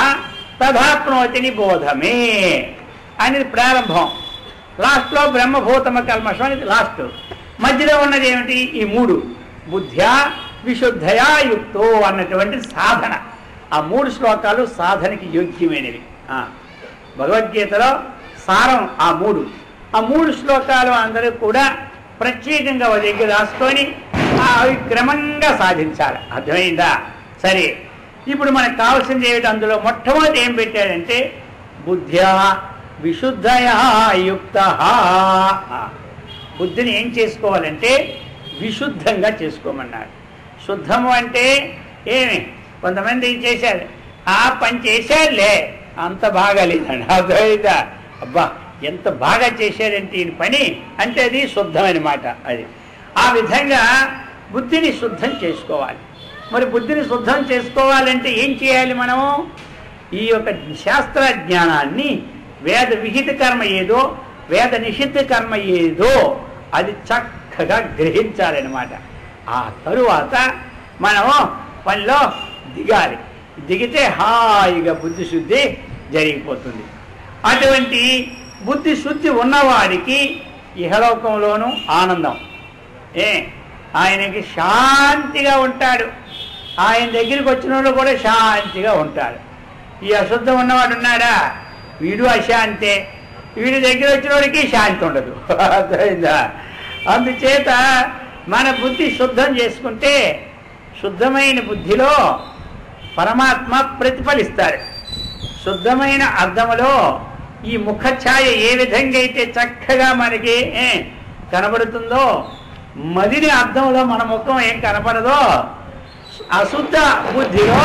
తథాప్నోతి నిబోధమే అనేది ప్రారంభం. లాస్ట్లో బ్రహ్మభూతమ కల్మషం అనేది లాస్ట్. మధ్యలో ఉన్నది ఏమిటి? ఈ 3 బుద్ధ్యా విశుద్ధయా యుక్తో అన్నటువంటి సాధన. ఆ 3 శ్లోకాలు సాధనకి యోగ్యమైనవి. భగవద్గీతలో సారం ఆ 3. ఆ 3 శ్లోకాలు అందరూ కూడా ప్రత్యేకంగా ఒక దగ్గర రాసుకొని అవి క్రమంగా సాధించాలి. అర్థమైందా? సరే, ఇప్పుడు మనకు కావాల్సింది ఏమిటి? అందులో మొట్టమొదటి ఏం పెట్టాడంటే బుద్ధ్యా విశుద్ధయా యుక్త. బుద్ధిని ఏం చేసుకోవాలంటే విశుద్ధంగా చేసుకోమన్నాడు. శుద్ధము అంటే ఏమి? కొంతమంది ఏం చేశారు, ఆ పని చేశారులే అంత బాగాలేదండి. అర్థమైందా? అబ్బా ఎంత బాగా చేశారంటే ఈ పని అంటే అది శుద్ధమైన మాట. అది ఆ విధంగా బుద్ధిని శుద్ధం చేసుకోవాలి. మరి బుద్ధిని శుద్ధం చేసుకోవాలంటే ఏం చేయాలి? మనము ఈ యొక్క శాస్త్ర జ్ఞానాన్ని వేద విహిత కర్మ ఏదో వేద నిషిద్ధ కర్మ ఏదో అది చక్కగా గ్రహించాలన్నమాట. ఆ తరువాత మనము పనిలో దిగాలి. దిగితే హాయిగా బుద్ధి శుద్ధి జరిగిపోతుంది. అటువంటి బుద్ధి శుద్ధి ఉన్నవాడికి ఇహలోకంలోనూ ఆనందం. ఆయనకి శాంతిగా ఉంటాడు. ఆయన దగ్గరికి వచ్చిన వాళ్ళు కూడా శాంతిగా ఉంటాడు. ఈ అశుద్ధం ఉన్నవాడు ఉన్నాడా, వీడు అశాంతే. వీడి దగ్గర వచ్చిన వాడికి శాంతి ఉండదు. అర్థమైందా? అందుచేత మన బుద్ధి శుద్ధం చేసుకుంటే శుద్ధమైన బుద్ధిలో పరమాత్మ ప్రతిఫలిస్తాడు. శుద్ధమైన అర్థములో ఈ ముఖఛాయ ఏ విధంగా అయితే చక్కగా మనకి కనబడుతుందో, మదిని అర్థంలో మన ముఖం ఏం కనపడదో, అశుద్ధ బుద్ధిలో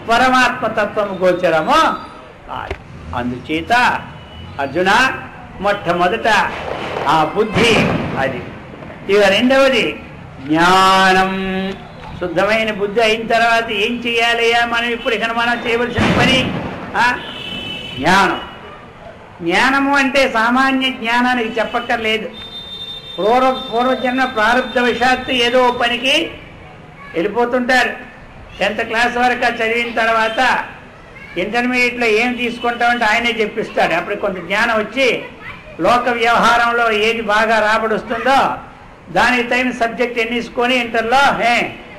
పరమాత్మ తత్వము గోచరము. అందుచేత అర్జున మొట్టమొదట ఆ బుద్ధి అది. ఇక రెండవది జ్ఞానం. శుద్ధమైన బుద్ధి అయిన తర్వాత ఏం చేయాలయ్యా మనం? ఇప్పుడు ఇక్కడ మనం చేయవలసిన పని జ్ఞానం. జ్ఞానము అంటే సామాన్య జ్ఞానానికి చెప్పక్కర్లేదు. పూర్వజన్మ ప్రారంభ వశాత్తు ఏదో పనికి వెళ్ళిపోతుంటారు. 10th క్లాస్ వరకు చదివిన తర్వాత ఇంటర్మీడియట్లో ఏం తీసుకుంటామంటే ఆయనే చెప్పిస్తాడు. అప్పుడు కొంత జ్ఞానం వచ్చి లోక వ్యవహారంలో ఏది బాగా రాబడొస్తుందో దానికి తగిన సబ్జెక్ట్ ఎన్నిసుకొని ఇంటర్లో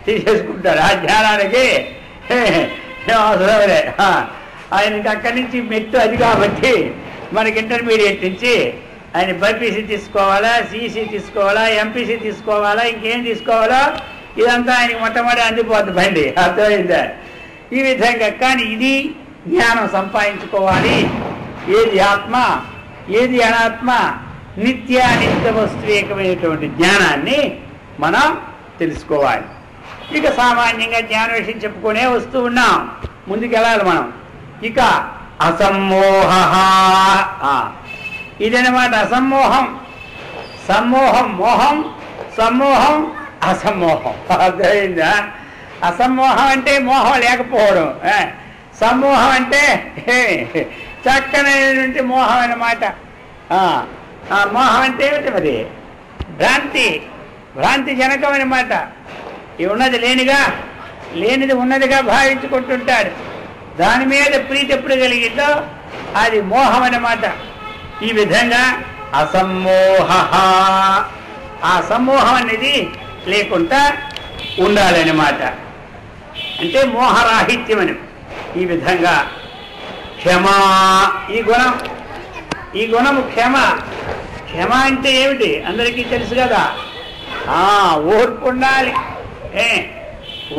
తీసేసుకుంటారు. ఆ జ్ఞానానికి అవసరమే. ఆయనకి అక్కడి నుంచి మెట్టు అది కాబట్టి మనకి ఇంటర్మీడియట్ నుంచి ఆయన బైపీసీ తీసుకోవాలా, సిఈసీ తీసుకోవాలా, ఎంపీసీ తీసుకోవాలా, ఇంకేం తీసుకోవాలో ఇదంతా ఆయనకి మొట్టమొదటి అందిపోద్ది బండి. అర్థమైందా? ఈ విధంగా. కానీ ఇది జ్ఞానం సంపాదించుకోవాలి. ఏది ఆత్మ, ఏది అనాత్మ, నిత్యానిత్య వస్తువేకమైనటువంటి జ్ఞానాన్ని మనం తెలుసుకోవాలి. ఇక సామాన్యంగా జ్ఞాన విషయం చెప్పుకునే వస్తూ ఉన్నాం, ముందుకెళ్ళాలి మనం. ఇక అసమ్మోహ, ఇదనమాట అసమ్మోహం. సమ్మోహం మోహం, సమ్మోహం అసమ్మోహం. అర్థమైందా? అసమ్మోహం అంటే మోహం లేకపోవడం, సమ్మోహం అంటే చక్కనైనటువంటి మోహం అన్నమాట. మోహం అంటే ఏమిటి మరి? భ్రాంతి, భ్రాంతి జనకం అన్నమాట. ఇది ఉన్నది లేనిగా, లేనిది ఉన్నదిగా భావించుకుంటుంటాడు. దాని మీద ప్రీతి ఎప్పుడు కలిగిందో అది మోహం అన్నమాట. ఈ విధంగా అసమ్మోహ, ఆ సమ్మోహం అనేది లేకుండా ఉండాలన్నమాట. అంటే మోహరాహిత్యం అని. ఈ విధంగా క్షమా, ఈ గుణము క్షమ. క్షమ అంటే ఏమిటి అందరికీ తెలుసు కదా. ఓర్పు ఉండాలి.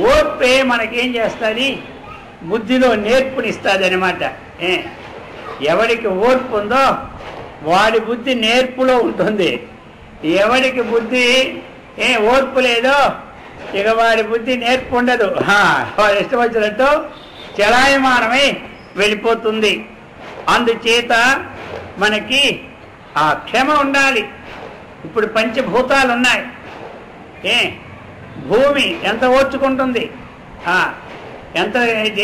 ఓర్పే మనకేం చేస్తుంది? బుద్ధిలో నేర్పునిస్తుంది అనమాట. ఎవరికి ఓర్పు ఉందో వాడి బుద్ధి నేర్పులో ఉంటుంది. ఎవరికి బుద్ధి ఓర్పు లేదో ఇక వాడి బుద్ధి నేర్పు ఉండదు. వాడు ఇష్టం వచ్చినట్టు చలాయమానమై వెళ్ళిపోతుంది. అందుచేత మనకి ఆ క్షమ ఉండాలి. ఇప్పుడు పంచభూతాలు ఉన్నాయి. భూమి ఎంత ఓర్చుకుంటుంది, ఎంత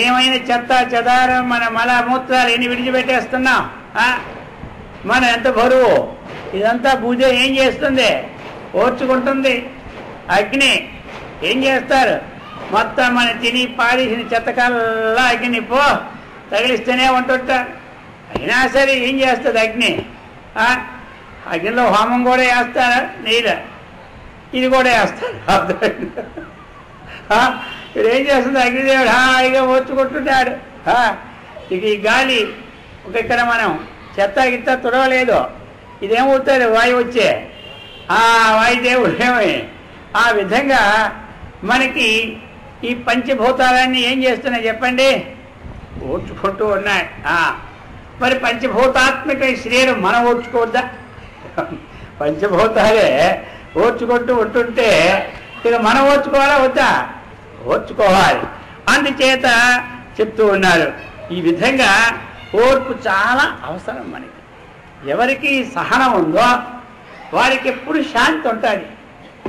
ఏమైనా చెత్త చెదారం మన మలమూత్రాలు ఎన్ని విడిచిపెట్టేస్తున్నాం. మన ఎంత బరువు, ఇదంతా భూజ ఏం చేస్తుంది? ఓర్చుకుంటుంది. అగ్ని ఏం చేస్తారు? మొత్తం మన తిని పారేసిన చెత్తకల్లా అగ్ని తగిలిస్తూనే ఉంటుంటారు. అయినా సరే ఏం చేస్తుంది అగ్ని? అగ్నిలో హోమం కూడా వేస్తారా? నీళ్ళు ఇది కూడా వేస్తారు. ఇది ఏం చేస్తుంది? అగ్నిదేవుడు హాయిగా ఓర్చుకుంటున్నాడు. ఇక ఈ గాలి ఇక్కడ మనం చెత్త గిత్త తుడవలేదు, ఇదేమవుతుంది? వాయువు వచ్చే వాయుదేవుడు ఏమి. ఆ విధంగా మనకి ఈ పంచభూతాలన్నీ ఏం చేస్తున్నాయి చెప్పండి? ఓర్చుకుంటూ ఉన్నాయి. మరి పంచభూతాత్మక శరీరం మనం ఓర్చుకోవద్దా? పంచభూతాలే ఓర్చుకుంటూ ఉంటుంటే ఇక మనం ఓర్చుకోవాలా వద్దా? ఓర్చుకోవాలి. అందుచేత చెప్తూ ఉన్నారు. ఈ విధంగా ఓర్పు చాలా అవసరం మనకి. ఎవరికి సహనం ఉందో వారికి ఎప్పుడు శాంతి ఉంటుంది.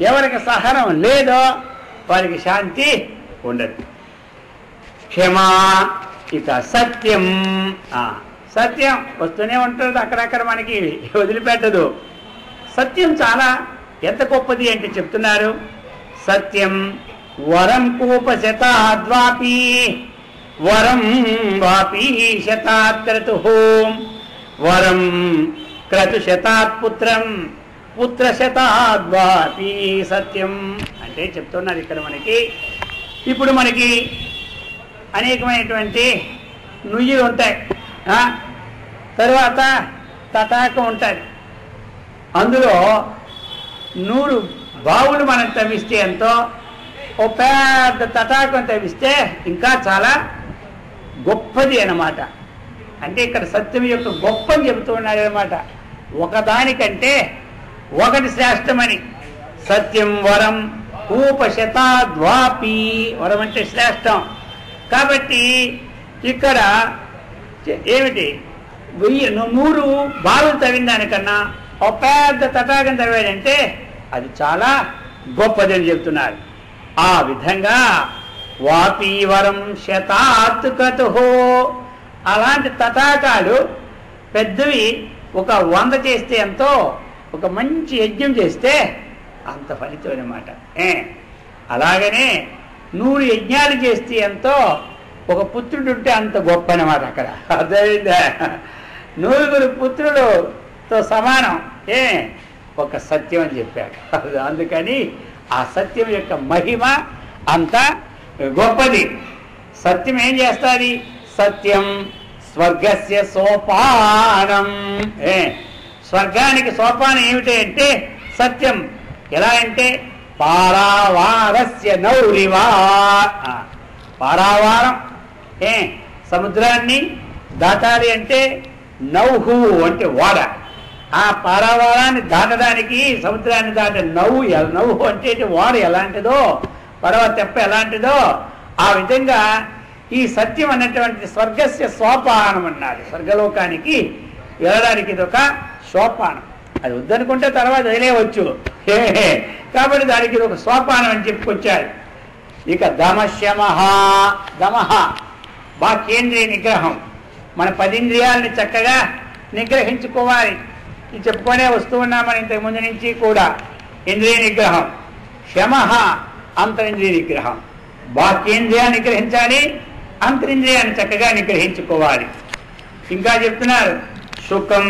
ఎవరికి సహనం లేదో వారికి శాంతి ఉండదు. క్షమా, ఇక సత్యం. సత్యం వస్తూనే ఉంటుంది, అక్కడక్కడ మనకి వదిలిపెట్టదు. సత్యం చాలా ఎంత గొప్పది అంటే చెప్తున్నారు. సత్యం వరం కూపశతాద్వాపి, వరం వాపి శతాత్ క్రతు, వరం క్రతు శతాత్ పుత్రం, పుత్ర శతాద్వాపి సత్యం అంటే చెప్తున్నారు ఇక్కడ మనకి. ఇప్పుడు మనకి అనేకమైనటువంటి నుయ్యులు ఉంటాయి, తర్వాత తటాకం ఉంటుంది. అందులో 100 బావులు మనం తవ్విస్తే ఎంతో, ఓ పెద్ద తటాకం తవ్విస్తే ఇంకా చాలా గొప్పది అన్నమాట. అంటే ఇక్కడ సత్యం యొక్క గొప్పని చెబుతూ ఉన్నారు అన్నమాట. ఒకదానికంటే ఒకటి శ్రేష్టమని. సత్యం వరం కూపశతాద్వాపి, వరం అంటే శ్రేష్టం. కాబట్టి ఇక్కడ ఏమిటి? 100 బావులు తవ్విన దానికన్నా ఒక పెద్ద తటాకం తవ్వాడంటే అది చాలా గొప్పది అని చెప్తున్నారు. ఆ విధంగా వాపి వరం శతాత్ క్రతు, అలాంటి తటాకాలు పెద్దవి ఒక 100 చేస్తే ఎంతో, ఒక మంచి యజ్ఞం చేస్తే అంత ఫలితం అన్నమాట. అలాగనే 100 యజ్ఞాలు చేస్తే ఎంతో, ఒక పుత్రుడు ఉంటే అంత గొప్ప అన్నమాట. అక్కడ అర్థమైందా? 9 పుత్రులతో సమానం ఒక సత్యం అని చెప్పాడు. అందుకని ఆ సత్యం యొక్క మహిమ అంత గొప్పది. సత్యం ఏం చేస్తుంది? సత్యం స్వర్గస్య సోపానం. స్వర్గానికి సోపానం ఏమిటి అంటే సత్యం. ఎలా అంటే పారావారస్య నౌరివా, పారావారం సముద్రాన్ని దాటాలి అంటే నౌహు అంటే ఓడ. ఆ పారావారాన్ని దాటడానికి సముద్రాన్ని దాటే నవ్వు అంటే వాడు ఎలాంటిదో, పడవ తెప్ప ఎలాంటిదో ఆ విధంగా ఈ సత్యం అన్నటువంటి స్వర్గస్య సోపానం అన్నారు. స్వర్గలోకానికి వెళ్ళడానికి ఇది ఒక సోపానం. అది వద్దనుకుంటే తర్వాత వదిలేవచ్చు, కాబట్టి దానికి ఇది ఒక సోపానం అని చెప్పుకొచ్చారు. ఇక దమశమః, దమః బాహ్యేంద్రియ నిగ్రహం. మన 10 ఇంద్రియాలని చక్కగా నిగ్రహించుకోవాలి. ఇది చెప్పుకొనే వస్తూ ఉన్నాం మన ఇంతకు ముందు నుంచి కూడా. ఇంద్రియ నిగ్రహం. శమః అంతరింద్రియ నిగ్రహం. బాహ్యేంద్రియాన్ని నిగ్రహించాలి, అంతరింద్రియాన్ని చక్కగా నిగ్రహించుకోవాలి. ఇంకా చెప్తున్నారు సుఖం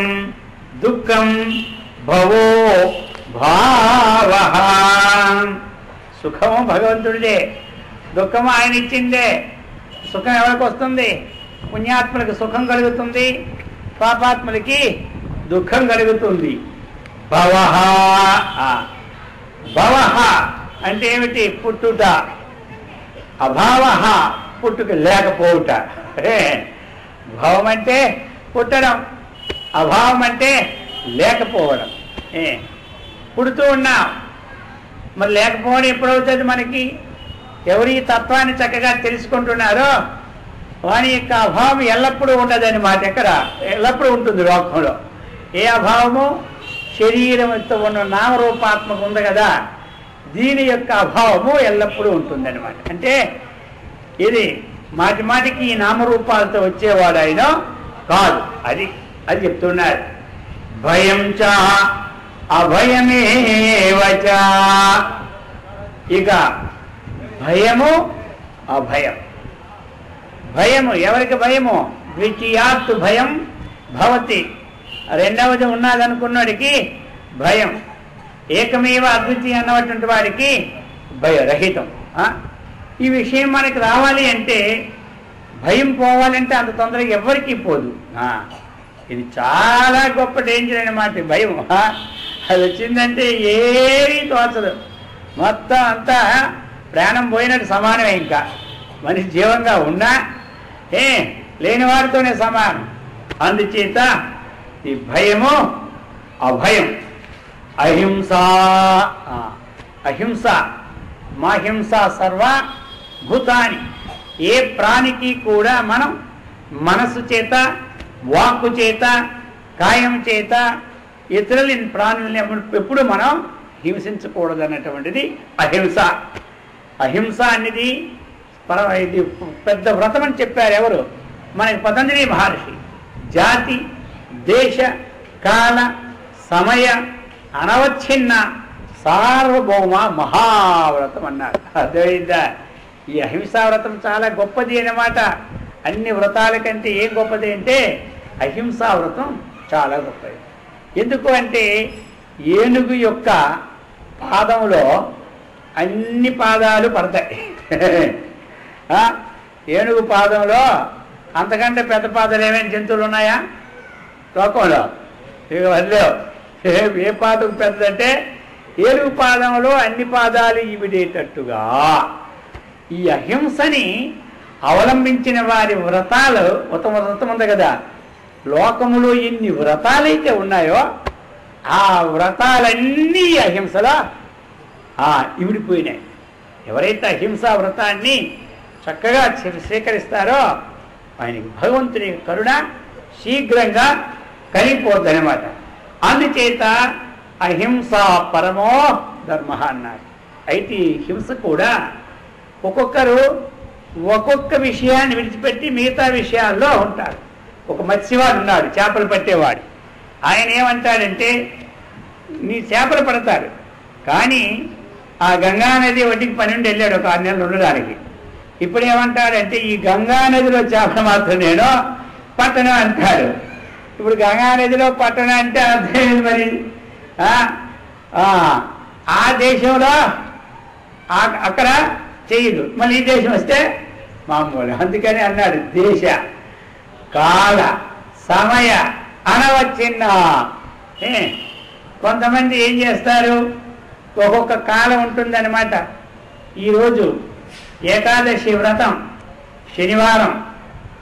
దుఃఖం భవో భావః. సుఖము భగవంతుడిదే, దుఃఖము ఆయన ఇచ్చిందే. సుఖం ఎవరికి వస్తుంది? పుణ్యాత్ములకి సుఖం కలుగుతుంది, పాపాత్ములకి దుఃఖం కలుగుతుంది. భవః, భవః అంటే ఏమిటి? పుట్టుట. అభావః పుట్టుక లేకపోవుట. భవం అంటే పుట్టడం, అభావం అంటే లేకపోవడం. పుడుతూ ఉన్నాం, మరి లేకపోవడం ఎప్పుడవుతుంది మనకి? ఎవరు ఈ తత్వాన్ని చక్కగా తెలుసుకుంటున్నారో వాని యొక్క అభావం ఎల్లప్పుడూ ఉండదని మాట. ఎక్కడ ఎల్లప్పుడూ ఉంటుంది లోకంలో. ఏ అభావము? శరీరంతో ఉన్న నామరూపాత్మకం ఉంది కదా, దీని యొక్క అభావము ఎల్లప్పుడూ ఉంటుందన్నమాట. అంటే ఇది మాటి మాటికి ఈ నామరూపాలతో వచ్చేవాడు ఆయన కాదు. అది చెప్తున్నారు. భయం చ అభయమేవచ. ఇక భయము అభయం. భయము ఎవరికి భయము? ద్వితీయాత్తు భయం భవతి. రెండవది ఉన్నదనుకున్నవాడికి భయం. ఏకమేవ అద్వితీయ అన్నటువంటి వాడికి భయరహితం. ఈ విషయం మనకి రావాలి అంటే, భయం పోవాలంటే అంత తొందరగా ఎవరికి పోదు. ఇది చాలా గొప్ప డేంజర్ అన్నమాట భయం. అది వచ్చిందంటే ఏమీ తోచదు, మొత్తం అంతా ప్రాణం పోయినట్టు సమానమే. ఇంకా మనిషి జీవంగా ఉన్నా లేని వాడితోనే సమానం. అందుచేత ఈ భయము అభయం. అహింస, అహింస మా హింస సర్వ భూతాని. ఏ ప్రాణికి కూడా మనం మనసు చేత, వాక్కు చేత, కాయం చేత ఇతరులని ప్రాణులని ఎప్పుడు మనం హింసించకూడదు అన్నటువంటిది అహింస. అహింస అనేది ఇది పెద్ద వ్రతం అని చెప్పారు ఎవరు? మనకి పతంజలి మహర్షి. జాతి, దేశ, కాల, సమయ అనవచ్ఛిన్న సార్వభౌమ మహావ్రతం అన్నారు. అర్థమైందా? ఈ అహింసా వ్రతం చాలా గొప్పది అన్నమాట. అన్ని వ్రతాల కంటే ఏం గొప్పది అంటే అహింసా వ్రతం చాలా గొప్పది. ఎందుకు అంటే ఏనుగు యొక్క పాదంలో అన్ని పాదాలు పడతాయి. ఏనుగు పాదంలో అంతకంటే పెద్ద పాదాలు ఏమైనా జంతువులు ఉన్నాయా లోకంలో? ఇక వదిలేవు. ఏ పాదం పెద్దదంటే ఏనుగు పాదంలో అన్ని పాదాలు ఇవిడేటట్టుగా ఈ అహింసని అవలంబించిన వారి వ్రతాలు వ్రతం ఉంది కదా. లోకములో ఎన్ని వ్రతాలైతే ఉన్నాయో ఆ వ్రతాలన్నీ అహింసలో ఇవిడిపోయినాయి. ఎవరైతే అహింసా వ్రతాన్ని చక్కగా స్వీకరిస్తారో ఆయనకి భగవంతుని కరుణ శీఘ్రంగా కలిగిపోద్దనమాట. అందుచేత అహింస పరమో ధర్మ అన్నారు. అయితే ఈ హింస కూడా ఒక్కొక్కరు ఒక్కొక్క విషయాన్ని విడిచిపెట్టి మిగతా విషయాల్లో ఉంటారు. ఒక మత్స్యవాడు ఉన్నాడు, చేపలు పట్టేవాడు. ఆయన ఏమంటాడంటే, నీ చేపలు పడతారు కానీ ఆ గంగానది ఒడ్డుకి 12 వెళ్ళాడు ఒక 6 నెలలు ఉండడానికి. ఇప్పుడు ఏమంటాడంటే, ఈ గంగానదిలో చేపలు మాత్రం నేను పట్టణం అంటాడు. ఇప్పుడు గంగానదిలో పట్టణం అంటే అర్థం మరి ఆ దేశంలో అక్కడ చేయదు, మళ్ళీ ఈ దేశం వస్తే మామూలు. అందుకని అన్నాడు దేశ కాల సమయ అనవచ్ఛిన్న. కొంతమంది ఏం చేస్తారు, ఒక్కొక్క కాలం ఉంటుందన్నమాట. ఈరోజు ఏకాదశి వ్రతం శనివారం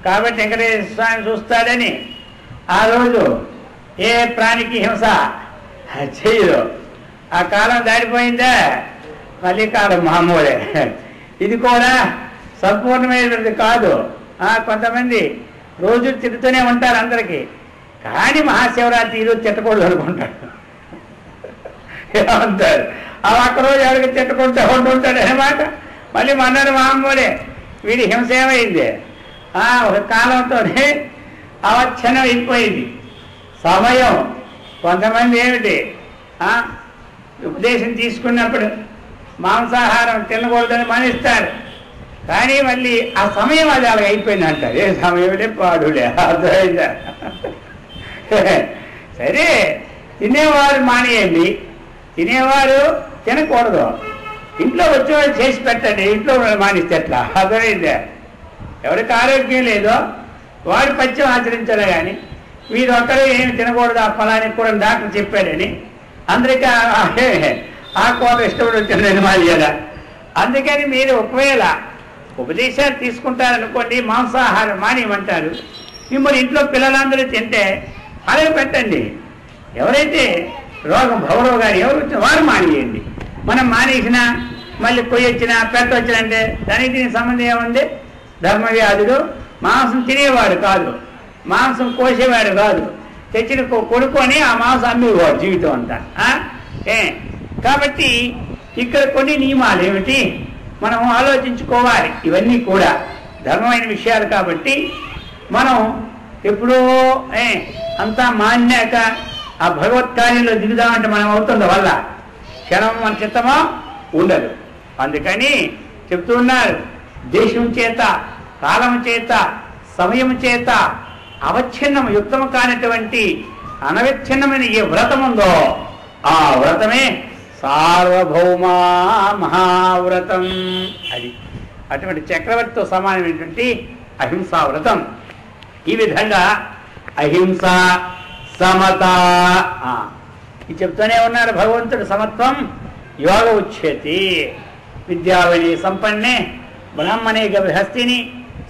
కాబట్టి వెంకటేశ్వర స్వామి చూస్తాడని ఆ రోజు ఏ ప్రాణికి హింస చెయ్యదు. ఆ కాలం దాడిపోయిందా మళ్ళీ కాలం మామూలే. ఇది కూడా సంపూర్ణమైనది కాదు. కొంతమంది రోజు తిరుగుతూనే ఉంటారు అందరికీ, కానీ మహాశివరాత్రి ఈరోజు తిట్టకూడదు అనుకుంటాడు. ఏమంటారు ఒక్కరోజు ఎవరికి తిట్టకుంటూ ఉంటుంటాడు అనమాట. మళ్ళీ మన్నాడు మామూలే. వీడి హింస ఏమైంది? ఒక కాలంతోనే అవచ్ఛన్నం అయిపోయింది సమయం. కొంతమంది ఏమిటి ఉపదేశం తీసుకున్నప్పుడు మాంసాహారం తినకూడదని మానేస్తారు, కానీ మళ్ళీ ఆ సమయం అది అలాగ అయిపోయింది అంటారు. ఏ సమయంలే పాడులే, అర్థమైందా? సరే, తినేవారు మానేయండి, తినేవారు తినకూడదు. ఇంట్లో వచ్చేవాళ్ళు చేసి పెట్టండి, ఇంట్లో మానేస్తే ఎట్లా? అర్థమైందా? ఎవరికి ఆరోగ్యం లేదో వాడు పథ్యం ఆచరించాలి, కానీ మీరు ఒక్కరే ఏమి తినకూడదు ఆ ఫలానికి కూడా డాక్టర్ చెప్పాడని అందరికీ ఆ కూర ఇష్టపడి వచ్చిందని మానేయాలా? అందుకని మీరు ఒకవేళ ఉపదేశాలు తీసుకుంటారనుకోండి, మాంసాహారం మానేయమంటారు. మిమ్మల్ని ఇంట్లో పిల్లలందరూ తింటే అలాగే పెట్టండి. ఎవరైతే రోగం భవరోగాలు ఎవరు వచ్చినా వారు మానేయండి. మనం మానేసినా మళ్ళీ పొయ్యి వచ్చినా పెట్ట వచ్చినంటే దానికి దీనికి సంబంధం ఏముంది? ధర్మవ్యాధుడు మాంసం తినేవాడు కాదు, మాంసం కోసేవాడు కాదు, తెచ్చిన కొనుక్కొని ఆ మాంసం అమ్మేవాడు జీవితం అంతా. కాబట్టి ఇక్కడ కొన్ని నియమాలు ఏమిటి మనం ఆలోచించుకోవాలి. ఇవన్నీ కూడా ధర్మమైన విషయాలు కాబట్టి మనం ఎప్పుడో అంతా మాన్యాక ఆ భగవత్కార్యంలో దిగుదామంటే మనం అవుతుంది వల్ల క్షణం మన చిత్తమో ఉండదు. అందుకని చెప్తూ ఉన్నారు, దేశం చేత కాలం చేత సమయం చేత అవచ్ఛిన్నం యుక్తము కానిటువంటి అనవిచ్ఛిన్నమైన ఏ వ్రతం ఉందో ఆ వ్రతమే సార్వభౌమ మహావ్రతం. అది అటువంటి చక్రవర్తితో సమానమైనటువంటి అహింసా వ్రతం. ఈ విధంగా అహింస సమత ఇది చెప్తూనే ఉన్నారు భగవంతుడు. సమత్వం యోగ ఉచ్యతి విద్యావని సంపన్నే బ్రాహ్మణే గృహస్థిని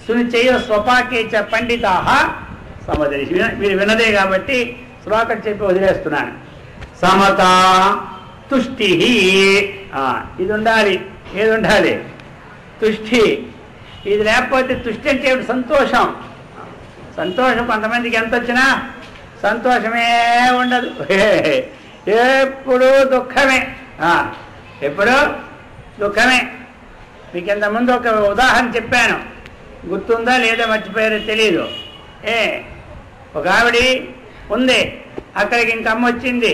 సునిచయ స్వపాకే చ పండితా సమదర్శి. మీరు వినదే కాబట్టి శ్లోకం చెప్పి వదిలేస్తున్నాను. సమత తుష్టి ఇది ఉండాలి. ఏది ఉండాలి? తుష్టి. ఇది లేకపోతే తుష్టి అంటే సంతోషం. సంతోషం కొంతమందికి ఎంత వచ్చినా సంతోషమే ఉండదు, ఎప్పుడు దుఃఖమే. ఎప్పుడు దుఃఖమే. మీకు ఇంతకుముందు ఒక ఉదాహరణ చెప్పాను, గుర్తుందా లేదా మర్చిపోయారో తెలియదు. ఒక ఆవిడ ఉంది, అక్కడికి ఇంక అమ్మ వచ్చింది.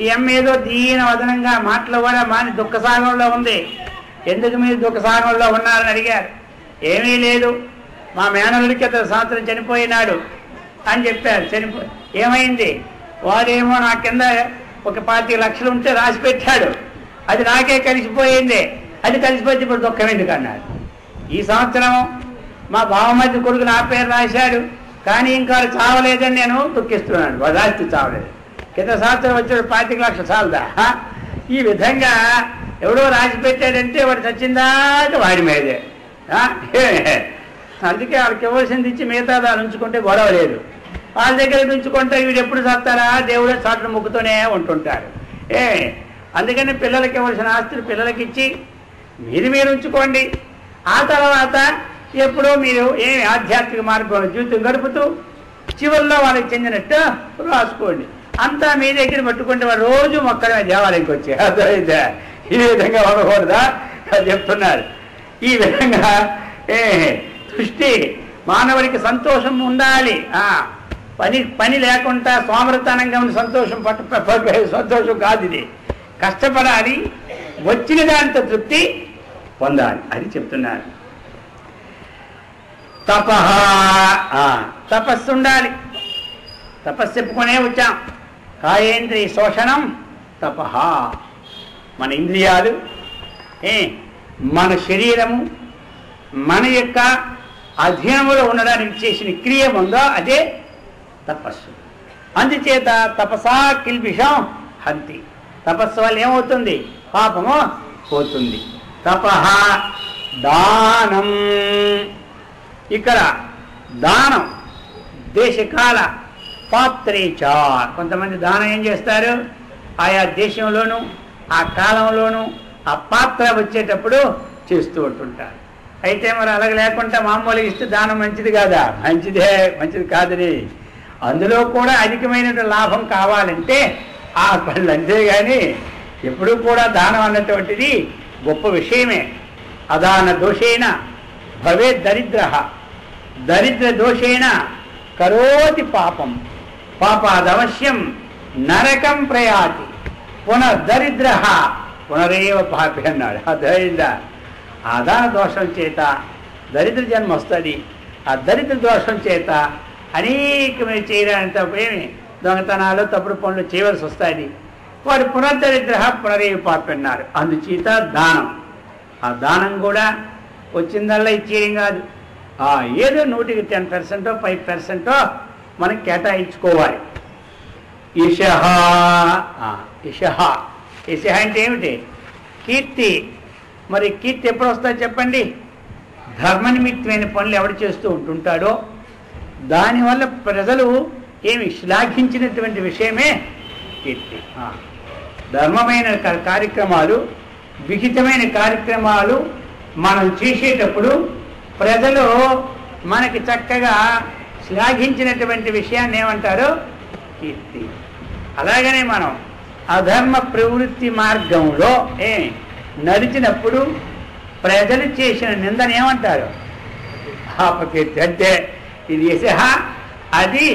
ఈ అమ్మ ఏదో దీన వదనంగా మాటలు కూడా మాని దుఃఖసాగంలో ఉంది. ఎందుకు మీరు దుఃఖసాగంలో ఉన్నారని అడిగారు. ఏమీ లేదు, మా మేనల్లుడికి అతను సంవత్సరం చనిపోయినాడు అని చెప్పారు. ఏమైంది? వాడేమో నా కింద ఒక 25 లక్షలు ఉంటే రాసి పెట్టాడు, అది నాకే కలిసిపోయింది. అది కలిసిపోతే ఇప్పుడు దుఃఖం ఎందుకు అన్నాడు. ఈ సంవత్సరం మా బావమతి కొడుకు నా పేరు రాశాడు, కానీ ఇంకా చావలేదని నేను దుఃఖిస్తున్నాను. వాడు రాస్తే చావలేదు. కింద సంవత్సరం వచ్చాడు 25 లక్షలు చాలదా? ఈ విధంగా ఎవడో రాసి పెట్టాడంటే వాడు చచ్చిందాక వాడి మీదే. అందుకే వాళ్ళకి ఇవ్వాల్సింది ఇచ్చి మిగతా దాన్ని ఉంచుకుంటే గొడవ లేదు. వాళ్ళ దగ్గర ఉంచుకుంటే వీడు ఎప్పుడు చస్తారా దేవుడే చాటును మొక్కుతూనే ఉంటుంటారు. అందుకని పిల్లలకి ఇవ్వాల్సిన ఆస్తులు పిల్లలకి ఇచ్చి మీరు ఉంచుకోండి. ఆ తర్వాత ఎప్పుడో మీరు ఆధ్యాత్మిక మార్గంలో జీవితం గడుపుతూ చివరిలో వాళ్ళకి చెందినట్టు రాసుకోండి. అంతా మీ దగ్గర పట్టుకుంటే వాడు రోజు మొక్కడమే దేవాలయంకి వచ్చి. అర్థమైందా? ఈ విధంగా ఉండకూడదా చెప్తున్నారు. ఈ విధంగా దృష్టి మానవుడికి సంతోషం ఉండాలి. పని లేకుండా సోమరతనంగా ఉండి సంతోషం కాదు. ఇది కష్టపడాలి, వచ్చిన దాంతో తృప్తి పొందాలి అని చెప్తున్నారు. తపస్సు ఉండాలి. తపస్సు చెప్పుకునే వచ్చాం. కాయేంద్రియ శోషణం తపః. మన ఇంద్రియాలు, మన శరీరము, మన యొక్క అధీనములో ఉండడానికి చేసిన క్రియ ఉందో అదే తపస్సు. అందుచేత తపసా కిల్బిషం హంతి. తపస్సు వల్ల ఏమవుతుంది? పాపము పోతుంది. తపః దానం. ఇక్కడ దానం దేశకాల పాత్రేచ. కొంతమంది దానం ఏం చేస్తారు, ఆయా దేశంలోనూ ఆ కాలంలోనూ ఆ పాత్ర వచ్చేటప్పుడు చేస్తూ ఉంటుంటారు. అయితే మరి అలాగే లేకుండా మామూలుగా ఇస్తే దానం మంచిది కాదా? మంచిది కాదని. అందులో కూడా అధికమైన లాభం కావాలంటే ఆ పనులు, అంతేగాని ఎప్పుడూ కూడా దానం అన్నటువంటిది గొప్ప విషయమే. అదాన దోషేణ భవే దరిద్ర, దరిద్ర దోషేణ కరోతి పాపం, పాపాదవశ్యం నరకం ప్రయాతి, పునర్దరిద్ర పునరేవ పాపి అన్నాడు. అర్థమైందా? ఆదాన దోషం చేత దరిద్ర జన్మ వస్తుంది. ఆ దరిద్ర దోషం చేత అనేకమైన చేయడానికి ఏమి దొంగతనాలు తప్పుడు పనులు చేయవలసి వస్తుంది. వాడు పునర్దరిద్ర పునరేవ పాపి అన్నారు. అందుచేత దానం, ఆ దానం కూడా వచ్చిందల్లా ఇచ్చేయం కాదు. ఏదో 100% 5% మనం కేటాయించుకోవాలి. ఇషహ అంటే ఏమిటి? కీర్తి. మరి కీర్తి ఎప్పుడు వస్తుందో చెప్పండి? ధర్మనిమిత్తమైన పనులు ఎవడు చేస్తూ ఉంటుంటాడో దానివల్ల ప్రజలు ఏమి శ్లాఘించినటువంటి విషయమే కీర్తి. ధర్మమైన కార్యక్రమాలు, విహితమైన కార్యక్రమాలు మనం చేసేటప్పుడు ప్రజలు మనకి చక్కగా శ్లాఘించినటువంటి విషయాన్ని ఏమంటారు? కీర్తి. అలాగనే మనం అధర్మ ప్రవృత్తి మార్గంలో నడిచినప్పుడు ప్రజలు చేసిన నిందను ఏమంటారు? అపకీర్తి. అంటే ఇది యశః, అది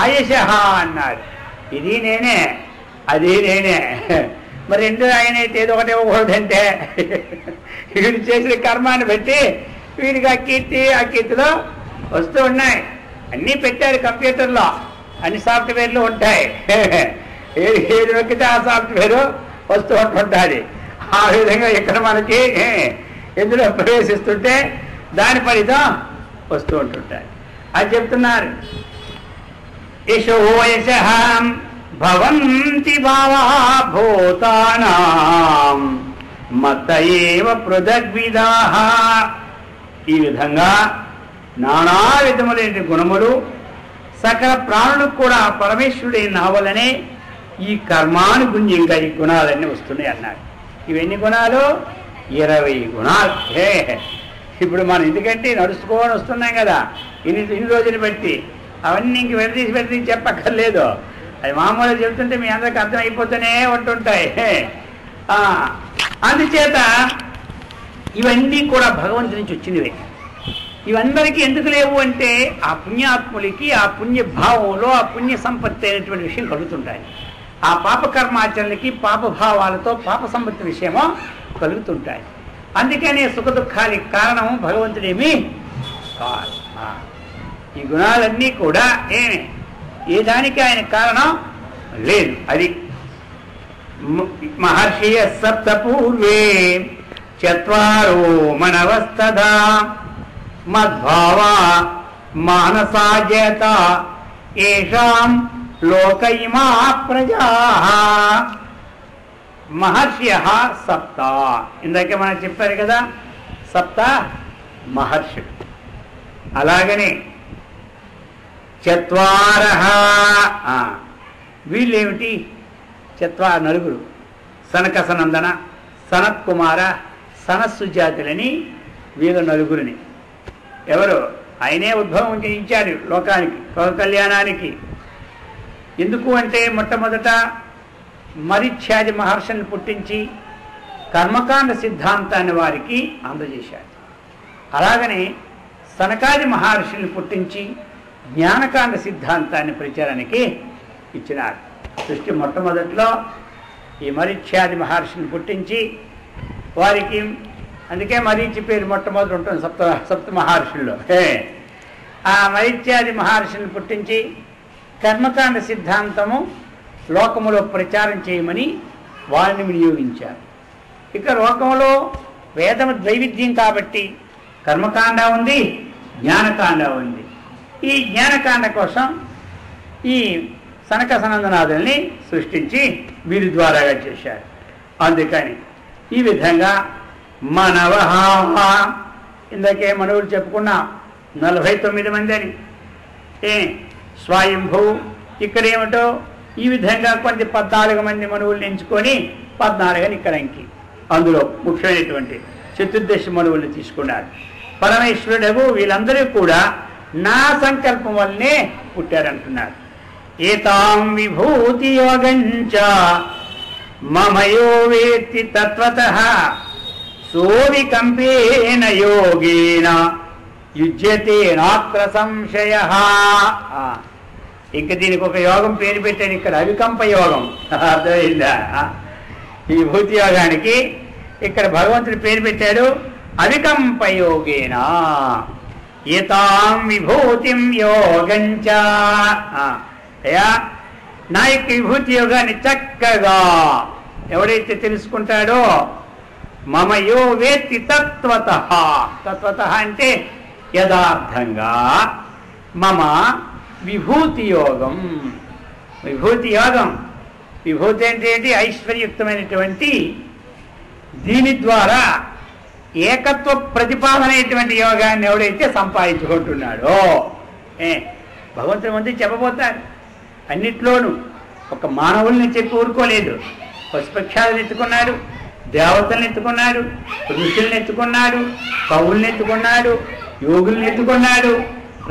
అయశః అన్నారు. ఇది నేనే, అది నేనే. మరి రెండు ఆయనైతే ఏదో ఒకటి ఇవ్వకూడదంటే వీడు చేసిన కర్మాన్ని బట్టి వీడికి ఆ కీర్తిలో వస్తూ ఉన్నాయి. అన్నీ పెట్టారు కంప్యూటర్లో, అన్ని సాఫ్ట్వేర్లు ఉంటాయి. ఏది నొక్కితే ఆ సాఫ్ట్వేరు వస్తూ ఉంటుంటుంది. ఆ విధంగా ఇక్కడ మనకి ఎందులో ప్రవేశిస్తుంటే దాని ఫలితం వస్తూ ఉంటుంటాయి. అది చెప్తున్నారు. యశో యశః భవంతి భావా భూతానాం మత ఏవ పృథగ్విదాః. ఈ విధంగా నానా విధములైన గుణములు సకల ప్రాణులకు కూడా పరమేశ్వరుడైన నావలనే ఈ కర్మానుగుణ్యంగా ఈ గుణాలన్నీ వస్తున్నాయి అన్నారు. ఇవన్నీ గుణాలు 20 గుణాలు. ఇప్పుడు మనం ఎందుకంటే నడుచుకోని వస్తున్నాం కదా ఇన్ని రోజులు బట్టి, అవన్నీ ఇంక విడదీసి చెప్పక్కర్లేదు. అది మామూలుగా చెబుతుంటే మీ అందరికి అర్థం అయిపోతూనే ఉంటుంటాయి. అందుచేత ఇవన్నీ కూడా భగవంతుడి నుంచి వచ్చినవే. ఇవందరికీ ఎందుకు లేవు అంటే ఆ పుణ్యాత్ములకి ఆ పుణ్యభావంలో ఆ పుణ్య సంపత్తి అయినటువంటి విషయం కలుగుతుంటాయి. ఆ పాపకర్మాచరణకి పాపభావాలతో పాప సంపత్తి విషయమో కలుగుతుంటాయి. అందుకనే సుఖ దుఃఖాలకి కారణం భగవంతుడేమి కాదు. ఈ గుణాలన్నీ కూడా ఏ దానికి ఆయన కారణం లేదు. అది మహర్షియ సప్త పూర్వే చత్వారో మనవస్తదా మద్భావా మానసాజేత ఏషాం లోక ఇమా ప్రజా. మహర్షియః సప్త, ఇందాకే మనం చెప్పారు కదా సప్త మహర్షి. అలాగనే చత్వారః, వీళ్ళేమిటి? చత్వారు, నలుగురు. సనక సనందన, సనత్ కుమార, సనస్సు జాతులని వీళ్ళ నలుగురిని. ఎవరు? ఆయనే ఉద్భవం చేయించారు లోకానికి, లోక కళ్యాణానికి. ఎందుకు అంటే మొట్టమొదట మరీచ్యాది మహర్షుల్ని పుట్టించి కర్మకాండ సిద్ధాంతాన్ని వారికి అందజేశారు. అలాగనే సనకాది మహర్షుల్ని పుట్టించి జ్ఞానకాండ సిద్ధాంతాన్ని ప్రచారానికి ఇచ్చినారు. సృష్టి మొట్టమొదట్లో ఈ మరీచ్యాది మహర్షుల్ని పుట్టించి వారికి, అందుకే మరీచి పేరు మొట్టమొదటి ఉంటుంది సప్త మహర్షుల్లో. ఆ మరీచ్యాది మహర్షుల్ని పుట్టించి కర్మకాండ సిద్ధాంతము లోకములో ప్రచారం చేయమని వారిని వినియోగించారు. ఇక లోకంలో వేదము ద్వైవిధ్యం కాబట్టి కర్మకాండ ఉంది, జ్ఞానకాండ ఉంది. ఈ జ్ఞానకాండ కోసం ఈ సనక సనందనాథుల్ని సృష్టించి వీరి ద్వారాగా చేశారు. అందుకని ఈ విధంగా మనవః, ఇందాకే మనవులు చెప్పుకున్నా 49 మంది అని. స్వయంభూ ఇక్కడ ఏమిటో ఈ విధంగా కొన్ని 14 మంది మనువుల్ని ఎంచుకొని 14 అని ఇక్కడ అంకి. అందులో ముఖ్యమైనటువంటి చతుర్దశి మనువుల్ని తీసుకున్నారు. పరమేశ్వరుడు వీళ్ళందరూ కూడా నా సంకల్పం వల్లనే పుట్టారంటున్నారు. ఏతాం విభూతి యోగంచ మమయో వేత్తి తత్వతః సోవికంపేన యోగేన యుజ్యతే నాత్ర సంశయః. ఇంకా దీనికి ఒక యోగం పేరు పెట్టాను ఇక్కడ, అవికంప యోగం. అర్థమైందా? ఈ విభూతి యోగానికి ఇక్కడ భగవంతుడి పేరు పెట్టాడు అవికంప యోగేన. ఏతాం విభూతిం యోగంచ. అయ్యా నా యొక్క విభూతి యోగాన్ని చక్కగా ఎవడైతే తెలుసుకుంటాడో మమ యో వేత్తి తత్వతః. తత్వతః అంటే యథార్థంగా. మమ విభూతి యోగం. విభూతి యోగం, విభూతి అంటే ఏంటి? ఐశ్వర్యుక్తమైనటువంటి దీని ద్వారా ఏకత్వ ప్రతిపాదనటువంటి యోగాన్ని ఎవడైతే సంపాదించుకుంటున్నాడో భగవంతుని ముందు చెప్పబోతారు. అన్నిట్లోనూ ఒక మానవుల్ని చెప్పి ఊరుకోలేదు. పశుపక్షాలను ఎత్తుకున్నాడు, దేవతలను ఎత్తుకున్నాడు, ఋషుల్ని ఎత్తుకున్నాడు, కవుల్ని ఎత్తుకున్నాడు, యోగుల్ని ఎత్తుకున్నాడు,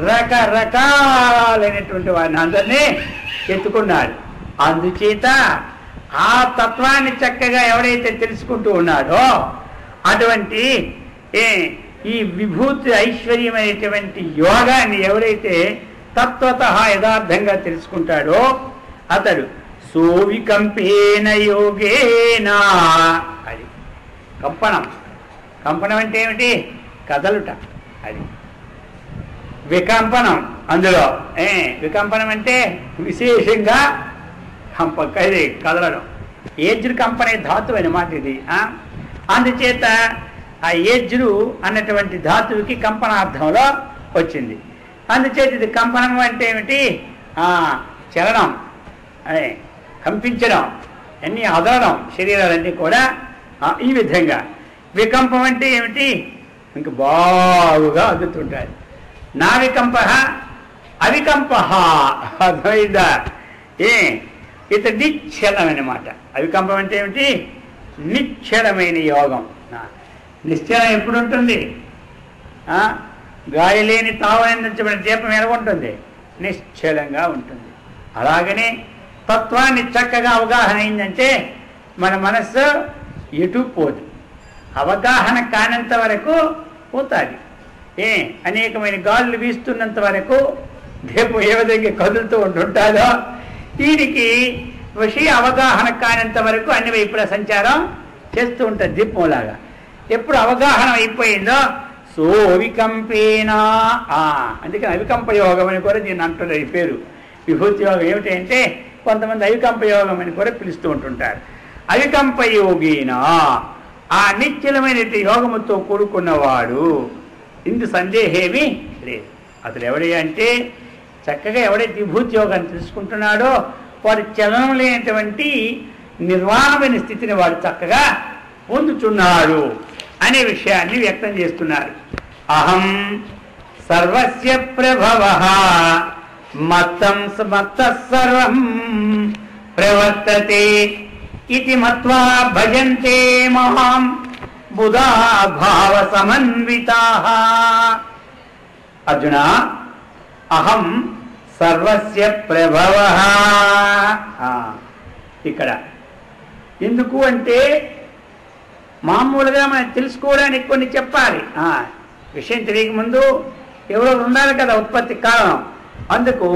రకరకాలైనటువంటి వారిని అందరినీ ఎత్తుకున్నాడు. అందుచేత ఆ తత్వాన్ని చక్కగా ఎవడైతే తెలుసుకుంటూ ఉన్నాడో అటువంటి ఈ విభూతి ఐశ్వర్యమైనటువంటి యోగాన్ని ఎవరైతే తత్వతః యథార్థంగా తెలుసుకుంటాడో అతడు సోవికంపేన యోగేనా. అది కంపనం. కంపనం అంటే ఏమిటి? కదలుట. అది వికంపనం. అందులో వికంపనం అంటే విశేషంగా ఇది కదలడం. ఏజ్రు కంపనే ధాతువు అన్నమాట ఇది. అందుచేత ఆ ఏజ్రు అన్నటువంటి ధాతువుకి కంపనార్థంలో వచ్చింది. అందుచేత ఇది కంపనం అంటే ఏమిటి? చలనం, కంపించడం, అన్నీ అదలడం, శరీరాలన్నీ కూడా ఈ విధంగా. వికంపం అంటే ఏమిటి? ఇంక బాగుగా అదుతుంటారు. నా వికంప అవికంప. అర్థమైందా? ఇతడు నిశ్చలం అన్నమాట. అవికంపం అంటే ఏమిటి? నిశ్చలమైన యోగం. నిశ్చలం ఎప్పుడు ఉంటుంది? గాలి లేని తావనందించబడిన దీపం ఎలా ఉంటుంది? నిశ్చలంగా ఉంటుంది. అలాగనే తత్వాన్ని చక్కగా అవగాహన అయిందంటే మన మనస్సు ఎటు పోదు. అవగాహన కానంత వరకు పోతుంది. అనేకమైన గాలులు వీస్తున్నంత వరకు దీపం ఏ విధంగా కదులుతూ ఉంటుంటాదో దీనికి విషయ అవగాహన కానంత వరకు అన్ని వైపుల సంచారం చేస్తూ ఉంటుంది దీపంలాగా. ఎప్పుడు అవగాహన అయిపోయిందో సోవికంపేనా. అందుకని అవికంప యోగం అని కూడా దీన్ని అంటున్నారు. ఈ పేరు విభూతి యోగం ఏమిటి అంటే కొంతమంది అవికంప యోగం అని కూడా పిలుస్తూ ఉంటుంటారు. అవికంప యోగినా, ఆ నిశ్చలమైన యోగముతో కూడుకున్నవాడు, ఇందు సందేహేమీ లేదు. అతడు ఎవడే అంటే చక్కగా ఎవడైతే విభూతి యోగాన్ని తెలుసుకుంటున్నాడో వాడు చలనం లేనటువంటి నిర్వాణమైన స్థితిని వాడు చక్కగా పొందుతున్నాడు అనే విషయాన్ని వ్యక్తం చేస్తున్నారు. అహం సర్వస్య ప్రభవః మత్తం సర్వం ప్రవర్తతే ఇతి మత్వా భజంతే మాం బుధా భావ సమన్వితాః. అర్జున, అహం సర్వస్య ప్రభవః. ఇక్కడ ఎందుకు అంటే మామూలుగా మనం తెలుసుకోవడానికి కొన్ని చెప్పాలి. విషయం తెలియకముందు ఎవరో ఉండాలి కదా ఉత్పత్తి కారణం. అందుకు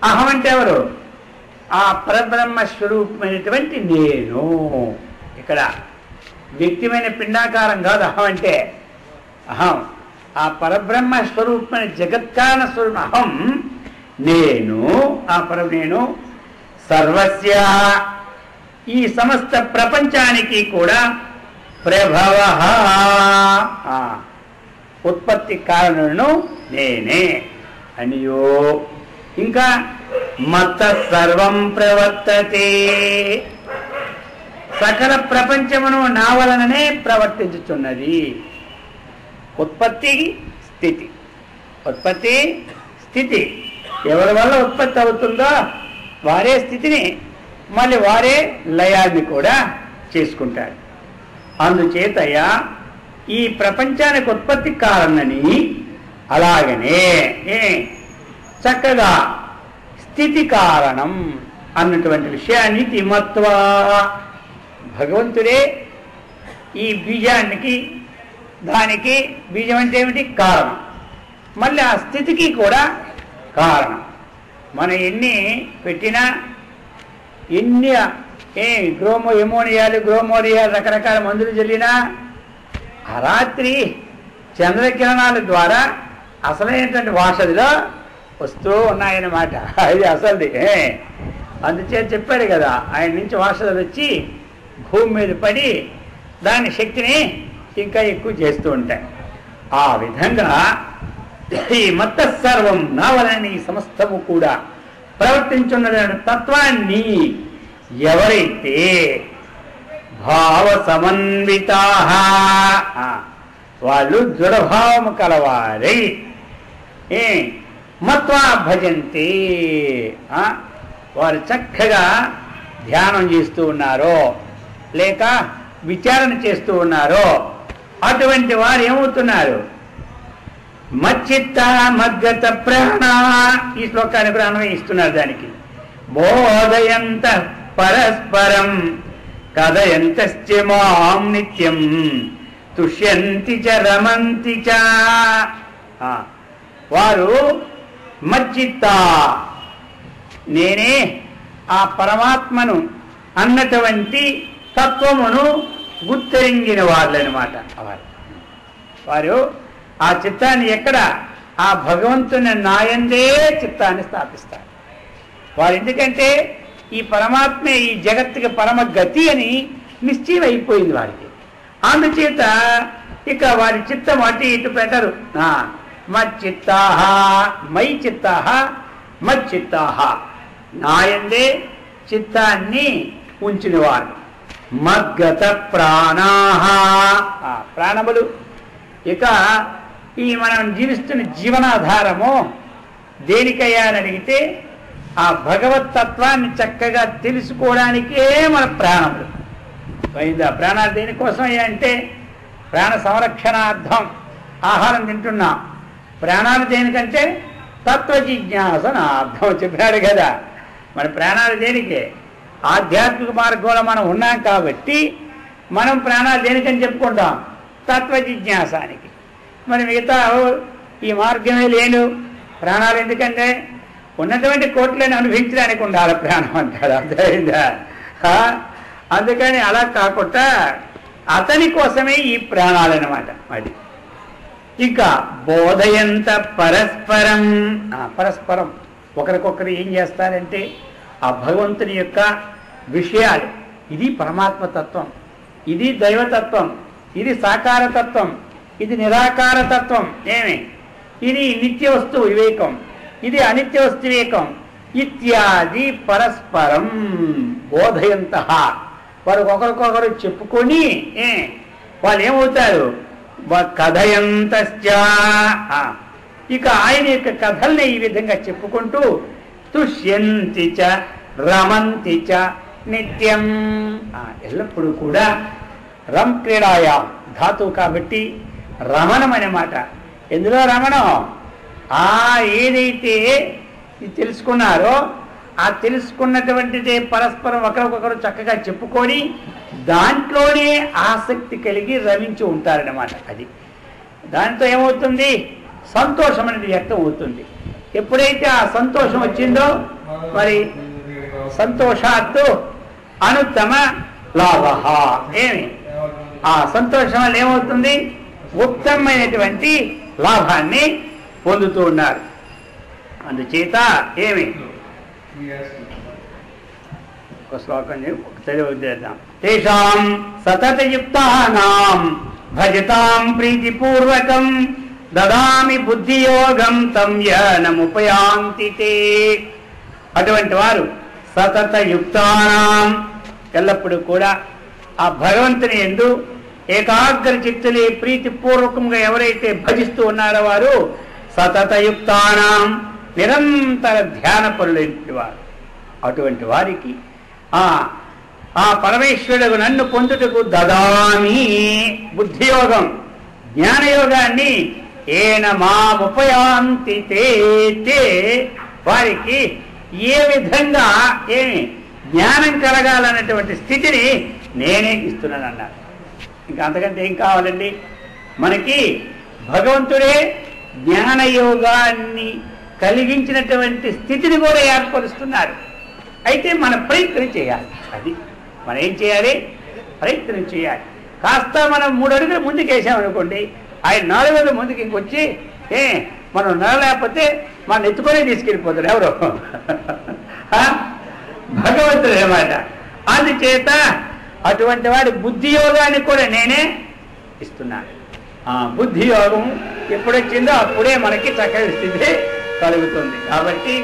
అహం అంటే ఎవరు? ఆ పరబ్రహ్మ స్వరూపమైనటువంటి నేను. ఇక్కడ వ్యక్తిమైన పిండాకారం కాదు అహం అంటే. అహం ఆ పరబ్రహ్మ స్వరూపమైన జగత్కారణ స్వరూపం అహం నేను. ఆ నేను సర్వస్య ఈ సమస్త ప్రపంచానికి కూడా ప్రభవః ఉత్పత్తి కారణను నేనే అనియో. ఇంకా మత్త సర్వం ప్రవర్తతే, సకల ప్రపంచమును నా వలననే ప్రవర్తించుచున్నది. ఉత్పత్తి స్థితి, ఉత్పత్తి స్థితి. ఎవరి వల్ల ఉత్పత్తి అవుతుందో వారే స్థితిని, మళ్ళీ వారే లయాన్ని కూడా చేసుకుంటాడు. అందుచేతయా ఈ ప్రపంచానికి ఉత్పత్తి కారణని, అలాగనే చక్కగా స్థితి కారణం అన్నటువంటి విషయాన్ని మత్వా భగవంతుడే ఈ బీజానికి, దానికి బీజం అంటే ఏమిటి? కారణం. మళ్ళీ ఆ స్థితికి కూడా కారణం. మనం ఎన్ని పెట్టినా, ఎన్ని ఎమోనియాలు గ్రోమోరియాలు రకరకాల మందులు చల్లినా ఆ రాత్రి చంద్రకిరణాల ద్వారా అసలైనటువంటి వాసనలో వస్తూ ఉన్నాయన్నమాట. అది అసలుది. అందుచేత చెప్పాడు కదా, ఆయన నుంచి వాసనలు వచ్చి భూమి మీద పడి దాని శక్తిని ఇంకా ఎక్కువ చేస్తూ ఉంటాయి. ఆ విధంగా ఈ మత్త సర్వం నా వలన ఈ సమస్తము కూడా ప్రవర్తించున్న తత్వాన్ని ఎవరైతే భావ సమన్వితా, వాళ్ళు దృఢభావము కలవారై మత్వా భజంతి, వారు చక్కగా ధ్యానం చేస్తూ ఉన్నారో లేక విచారణ చేస్తూ ఉన్నారో అటువంటి వారు ఏమవుతున్నారు? మచ్చిత్త మద్గత ప్రాణ. ఈ శ్లోకాన్ని ప్రాణమే ఇస్తున్నారు. దానికి బోధయంత పరస్పరం కథయంతశ్చ మాం నిత్యం తుష్యంతి చ రమంతి చ. వారు మచ్చిత్త, నేనే ఆ పరమాత్మను అన్నటువంటి తత్వమును గుర్తెరింగిన వాళ్ళనమాట. వారు ఆ చిత్తాన్ని ఎక్కడ? ఆ భగవంతుని నాయందే చిత్తాన్ని స్థాపిస్తారు వారు. ఎందుకంటే ఈ పరమాత్మే ఈ జగత్తుకి పరమ గతి అని నిశ్చయం అయిపోయింది వారికి. అందుచేత ఇక వారి చిత్తం అటు ఇటు పెట్టరు. మచ్చిత్తాహ మై చిత్తాహ మచ్చిత్తాహ, నాయందే చిత్తాన్ని ఉంచినవారు. మద్గత ప్రాణాహ, ప్రాణములు. ఇక ఈ మనం జీవిస్తున్న జీవనాధారము దేనికయ్యా అని అడిగితే ఆ భగవతత్వాన్ని చక్కగా తెలుసుకోవడానికే మన ప్రాణములు. ప్రాణాలు దేనికోసం అయ్యా అంటే ప్రాణ సంరక్షణార్థం ఆహారం తింటున్నాం. ప్రాణాలు దేనికంటే తత్వ జిజ్ఞాసనార్థం చెప్పాడు కదా. మన ప్రాణాలు దేనికే? ఆధ్యాత్మిక మార్గంలో మనం ఉన్నాం కాబట్టి మనం ప్రాణాలు దేనికని చెప్పుకుంటాం? తత్వ జిజ్ఞాసానికి. మరి మిగతా ఈ మార్గమే లేను. ప్రాణాలు ఎందుకంటే ఉన్నటువంటి కోట్లను అనుభవించడానికి ఉండాలి ప్రాణం అంటాడు. అర్థమైందా? అందుకని అలా కాకుండా అతని కోసమే ఈ ప్రాణాలు అన్నమాట. అది ఇంకా బోధయంత పరస్పరం, పరస్పరం ఒకరికొకరు ఏం చేస్తారంటే ఆ భగవంతుని యొక్క విషయాలు, ఇది పరమాత్మ తత్వం, ఇది దైవతత్వం, ఇది సాకార తత్వం, ఇది నిరాకార తత్వం, ఇది నిత్య వస్తు వివేకం, ఇది అనిత్య వస్తు వివేకం ఇత్యాది పరస్పరం బోధయంత. వారు ఒకరికొకరు చెప్పుకొని వాళ్ళు ఏమవుతారు? కథయంతశ్చ. ఇక ఆయన యొక్క కథల్ని ఈ విధంగా చెప్పుకుంటూ తుష్యంతి చ రమంతి చ నిత్యం, ఎల్లప్పుడూ కూడా రం క్రీడాయా ధాతువు కాబట్టి రమణం అన్నమాట. ఎందులో రమణం? ఏదైతే తెలుసుకున్నారో ఆ తెలుసుకున్నటువంటిదే పరస్పరం ఒకరికొకరు చక్కగా చెప్పుకొని దాంట్లోనే ఆసక్తి కలిగి రమించి ఉంటారన్నమాట. అది దాంతో ఏమవుతుంది? సంతోషం అనేది వ్యక్తం అవుతుంది. ఎప్పుడైతే ఆ సంతోషం వచ్చిందో మరి సంతోషాత్తు అనుత్తమ లాభ. ఆ సంతోషం వల్ల ఏమవుతుంది? ఉత్తమమైనటువంటి లాభాన్ని పొందుతూ ఉన్నారు. అందుచేత ఒక శ్లోకం చదివేద్దాం. తేషాం సతతయుక్తానాం భజతాం ప్రీతిపూర్వకం దదామి బుద్ధియోగం తం యనముపయాంతి తే. అటువంటి వారు సతతయుక్తానాం, ఎల్లప్పుడూ కూడా ఆ భగవంతుని యందు ఏకాగ్ర చిత్తులే ప్రీతిపూర్వకంగా ఎవరైతే భజిస్తూ ఉన్నారో వారు సతతయుక్తానాం నిరంతర ధ్యాన పరులైన వారు. అటువంటి వారికి ఆ పరమేశ్వరుడు నన్ను పొందుటకు దదామి బుద్ధియోగం జ్ఞానయోగాన్ని ఏన మాముపయాంతి తే వారికి ఏ విధంగా ఏమి జ్ఞానం కలగాలన్నటువంటి స్థితిని నేనే ఇస్తున్నాను అన్నారు. ఇంకా అంతకంటే ఏం కావాలండి? మనకి భగవంతుడే జ్ఞానయోగాన్ని కలిగించినటువంటి స్థితిని కూడా ఏర్పరుస్తున్నారు. అయితే మన ప్రయత్నం చేయాలి. అది మనం ఏం చేయాలి? ప్రయత్నం చేయాలి. కాస్త మనం 3 అడుగులు ముందుకు వేసామనుకోండి, ఆయన 4 అడుగులు ముందుకు ఇంకొచ్చి మనం నడలేకపోతే మన ఎత్తుకొనే తీసుకెళ్ళిపోతాడు ఎవరో భగవంతుడు అన్నమాట. అందుచేత అటువంటి వాడి బుద్ధియోగాన్ని కూడా నేనే ఇస్తున్నాను. బుద్ధియోగం ఎప్పుడొచ్చిందో అప్పుడే మనకి చక్కటి స్థితి కలుగుతుంది. కాబట్టి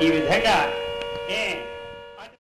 ఈ విధంగా